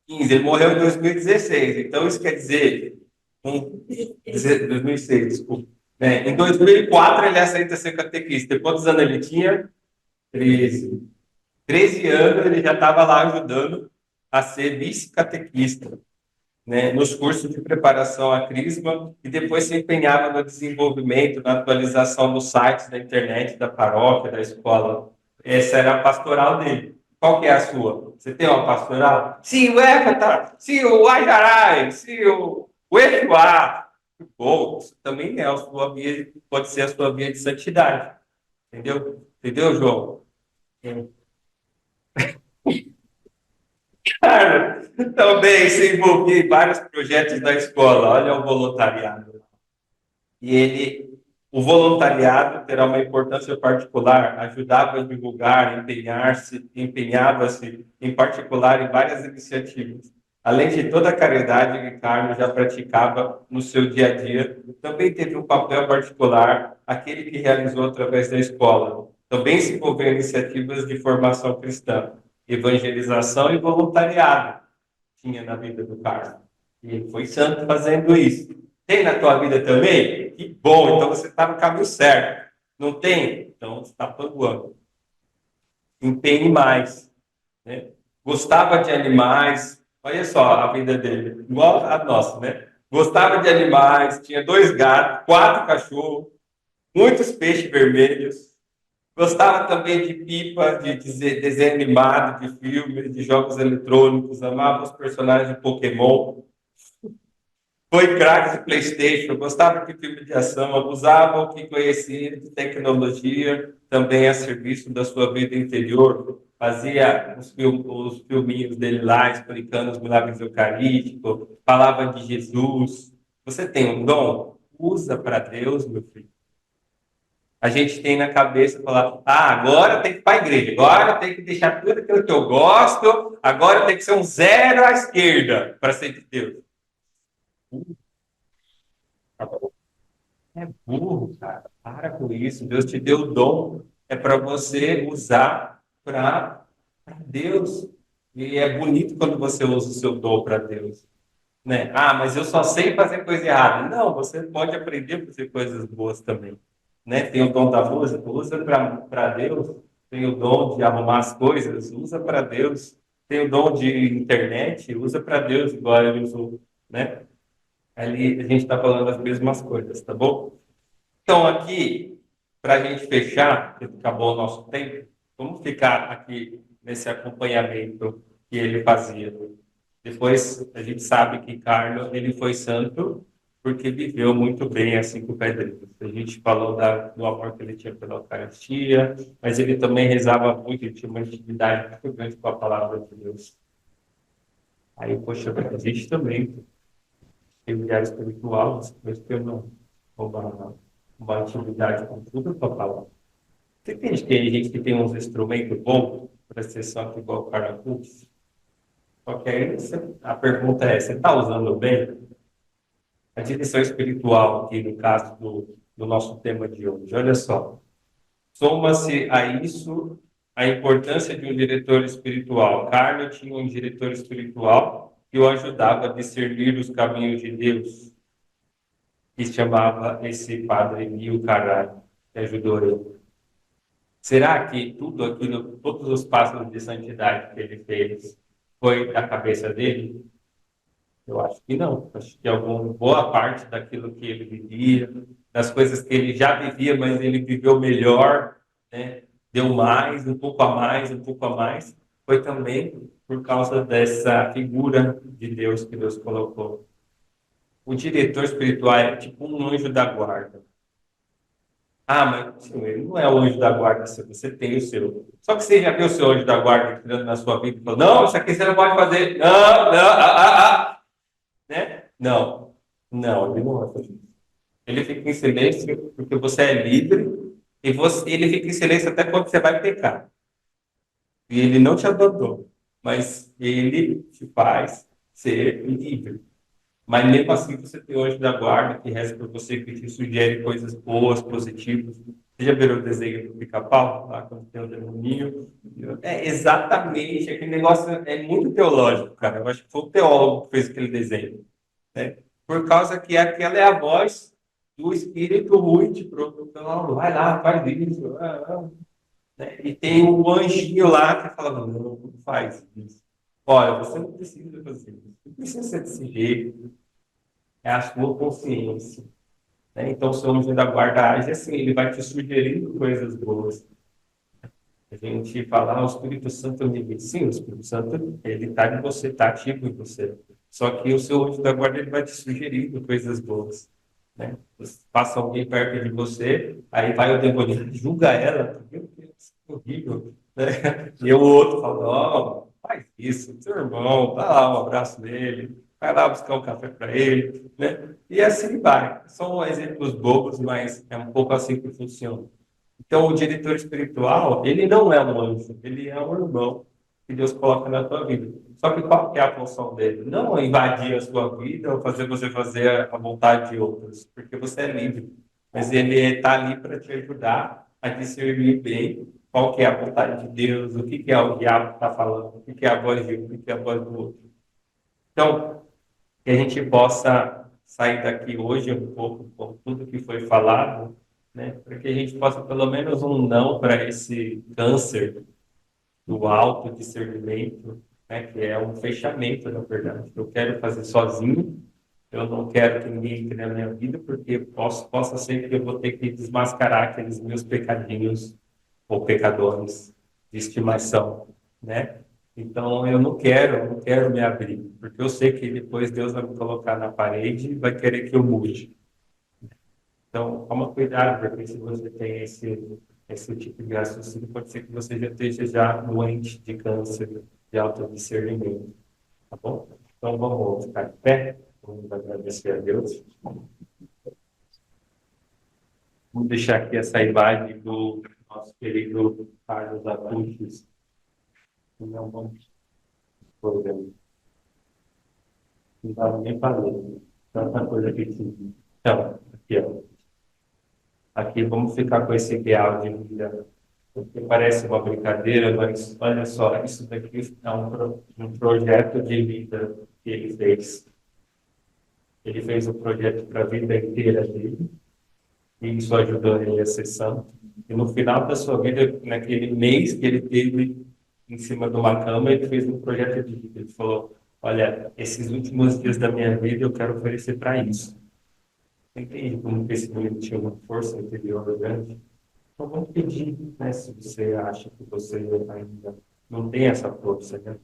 Speaker 1: 15. Ele morreu em 2016. Então, isso quer dizer... 2006, desculpa. Em 2004, ele aceita ser catequista. Quantos anos ele tinha? 13. 13 anos, ele já estava lá ajudando a ser vice-catequista, né, nos cursos de preparação à crisma, e depois se empenhava no desenvolvimento, na atualização dos sites da internet, da paróquia, da escola. Essa era a pastoral dele. Qual que é a sua? Você tem uma pastoral? Sim, o Éfata, sim, o Ajarai, sim, o Exuá. Bom, isso também é a sua via, pode ser a sua via de santidade. Entendeu? Entendeu, João? Cara, também se envolvia em vários projetos da escola. Olha o voluntariado. O voluntariado terá uma importância particular, ajudava a divulgar, empenhava-se em particular em várias iniciativas. Além de toda a caridade que Carlos já praticava no seu dia a dia, também teve um papel particular aquele que realizou através da escola. Também se envolveu em iniciativas de formação cristã, evangelização e voluntariado tinha na vida do Carlos. E ele foi santo fazendo isso. Tem na tua vida também? Que bom, então você está no caminho certo. Não tem? Então você está panguando. Empenhe mais. Né? Gostava de animais. Olha só a vida dele, igual a nossa, né? Gostava de animais, tinha 2 gatos, 4 cachorros, muitos peixes vermelhos. Gostava também de pipa, de desenho animado, de filmes, de jogos eletrônicos, amava os personagens de Pokémon. Foi craque de PlayStation, gostava de filme de ação, usava o que conhecia de tecnologia também a serviço da sua vida interior. Fazia os filminhos dele lá, explicando os milagres eucarísticos, falava de Jesus. Você tem um dom? Usa para Deus, meu filho. A gente tem na cabeça falar: agora tem que ir para a igreja, agora tem que deixar tudo aquilo que eu gosto, agora tem que ser um zero à esquerda para ser de Deus. É burro, cara. Para com isso. Deus te deu o dom. É para você usar para Deus. E é bonito quando você usa o seu dom para Deus. Né? Mas eu só sei fazer coisa errada. Não, você pode aprender a fazer coisas boas também. Né? Tem o dom da música, usa para Deus. Tem o dom de arrumar as coisas, usa para Deus. Tem o dom de internet, usa para Deus, igual ele usou. Né? Ali a gente está falando as mesmas coisas, tá bom? Então, aqui, para a gente fechar, porque acabou o nosso tempo, vamos ficar aqui nesse acompanhamento que ele fazia. Depois, a gente sabe que Carlos, ele foi santo porque viveu muito bem assim com o Pedrinho. A gente falou do amor que ele tinha pela Eucaristia, mas ele também rezava muito, ele tinha uma intimidade muito grande com a palavra de Deus. Aí, poxa, a gente também tem viagem espiritual, mas que eu não roubar uma intimidade com tudo para falar. Você entende que tem gente que tem uns instrumentos bons para ser só que igual o Caracus? Só que aí a pergunta é, você está usando bem? A direção espiritual aqui, no caso do nosso tema de hoje, olha só. Soma-se a isso a importância de um diretor espiritual. Carlos tinha um diretor espiritual que o ajudava a discernir os caminhos de Deus, que chamava esse padre Mil Caralho, que ajudou ele. Será que tudo aquilo, todos os passos de santidade que ele fez, foi da cabeça dele? Eu acho que não. Acho que alguma boa parte daquilo que ele vivia, das coisas que ele já vivia, mas ele viveu melhor, né? Deu mais, um pouco a mais, um pouco a mais, foi também por causa dessa figura de Deus que Deus colocou. O diretor espiritual é tipo um anjo da guarda. Mas sim, ele não é o anjo da guarda, você tem o seu. Só que você já viu o seu anjo da guarda entrando na sua vida e falou: não, isso aqui você não pode fazer. Não, não, né? Não, não, ele não vai fazer isso. Ele fica em silêncio porque você é livre e ele fica em silêncio até quando você vai pecar. E ele não te abandona, mas ele te faz ser livre. Mas mesmo assim você tem o anjo da guarda que reza por você, que te sugere coisas boas, positivas. Você já viu o desenho do Pica-Pau? Lá quando tem o demoninho? É exatamente, aquele negócio é muito teológico, cara. Eu acho que foi o teólogo que fez aquele desenho. Né? Por causa que aquela é a voz do espírito ruim te provocando, vai lá, faz isso. Né? E tem um anjinho lá que fala, não faz isso. Olha, você não precisa fazer isso. Não precisa ser desse jeito. É a sua consciência. Né? Então, o seu anjo da guarda age assim, ele vai te sugerindo coisas boas. A gente fala, o Espírito Santo me guia. Sim, o Espírito Santo, ele está em você, está ativo em você. Só que o seu anjo da guarda, ele vai te sugerindo coisas boas. Né? Passa alguém perto de você, aí vai o demônio, julga ela, meu Deus, que horrível. Né? E o outro fala, faz isso, seu irmão, dá lá um abraço nele, vai lá buscar um café para ele. Né? E assim vai. São exemplos bobos, mas é um pouco assim que funciona. Então, o diretor espiritual, ele não é um anjo, ele é um irmão que Deus coloca na tua vida. Só que qual que é a função dele? Não é invadir a sua vida ou fazer você fazer a vontade de outros, porque você é livre. Mas ele está ali para te ajudar a discernir bem qual que é a vontade de Deus, o que que é o diabo que está falando, o que que é a voz de um, o que que é a voz do outro. Então, que a gente possa sair daqui hoje um pouco com tudo que foi falado, né? Para que a gente possa pelo menos um não para esse câncer do autodiscernimento, né? Que é um fechamento, na verdade. Eu quero fazer sozinho, eu não quero que ninguém entre na minha vida, porque possa ser que eu vou ter que desmascarar aqueles meus pecadinhos ou pecadores de estimação, né? Então, eu não quero me abrir, porque eu sei que depois Deus vai me colocar na parede e vai querer que eu mude. Então, toma cuidado, porque se você tem esse tipo de raciocínio, pode ser que você já esteja já doente de câncer de autodiscernimento, tá bom? Então, vamos ficar de pé, vamos agradecer a Deus. Vamos deixar aqui essa imagem do nosso querido Carlos Acutis. Não vamos programa. Não estava nem falando. Tanta coisa que tinha. Então, aqui, ó. Aqui vamos ficar com esse ideal de vida, porque parece uma brincadeira, mas olha só, isso daqui é um projeto de vida que ele fez. Ele fez um projeto para a vida inteira dele, e isso ajudou ele a ser santo. E no final da sua vida, naquele mês que ele teve em cima de uma cama, ele fez um projeto de vida. Ele falou: olha, esses últimos dias da minha vida eu quero oferecer para isso. Entende como que esse menino tinha uma força interior grande? Então vamos pedir, né, se você acha que você ainda não tem essa força, né?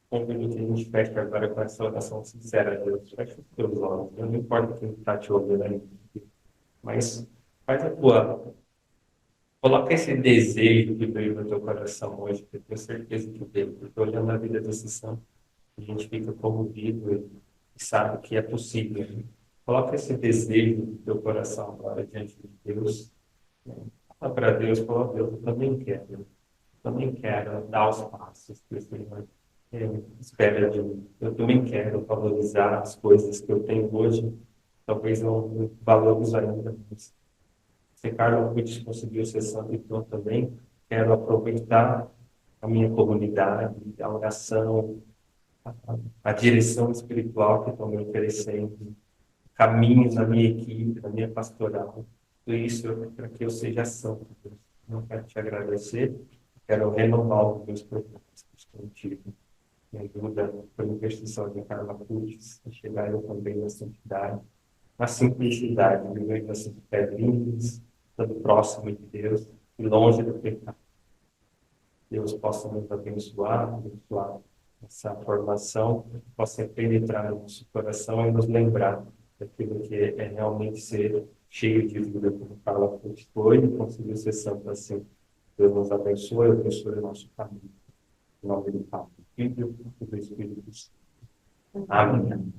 Speaker 1: Convido que a gente feche agora com essa oração sincera a Deus. Feche os teus olhos, não importa quem está te ouvindo aí, mas faz a tua. Coloca esse desejo que veio no teu coração hoje, que eu tenho certeza que veio, porque olhando a vida desse santo, a gente fica comovido e sabe que é possível. Coloca esse desejo no teu coração agora diante de Deus. Fala para Deus, fala, Deus, eu também quero dar os passos que o Senhor espera de mim. Eu também quero valorizar as coisas que eu tenho hoje. Talvez não valorizo ainda, mas se Carlos Witts conseguiu ser santo, então também quero aproveitar a minha comunidade, a oração, a, a direção espiritual que estão me oferecendo, caminhos na minha equipe, na minha pastoral. Tudo isso para que eu seja santo, Deus. Eu quero te agradecer, quero renovar os meus propósitos contigo. Me ajuda, por intercessão de Carla Pudes, a chegar eu também na santidade, na simplicidade, vivendo assim, pedrinhas, estando próximo de Deus e longe do pecado. Deus possa nos abençoar essa formação, possa penetrar no nosso coração e nos lembrar daquilo que é realmente ser cheio de vida, como Carla Pudes foi e conseguiu ser santo assim. Deus nos abençoe e abençoe o nosso caminho. Em nome do Pai, do Filho e do Espírito Santo. Amém.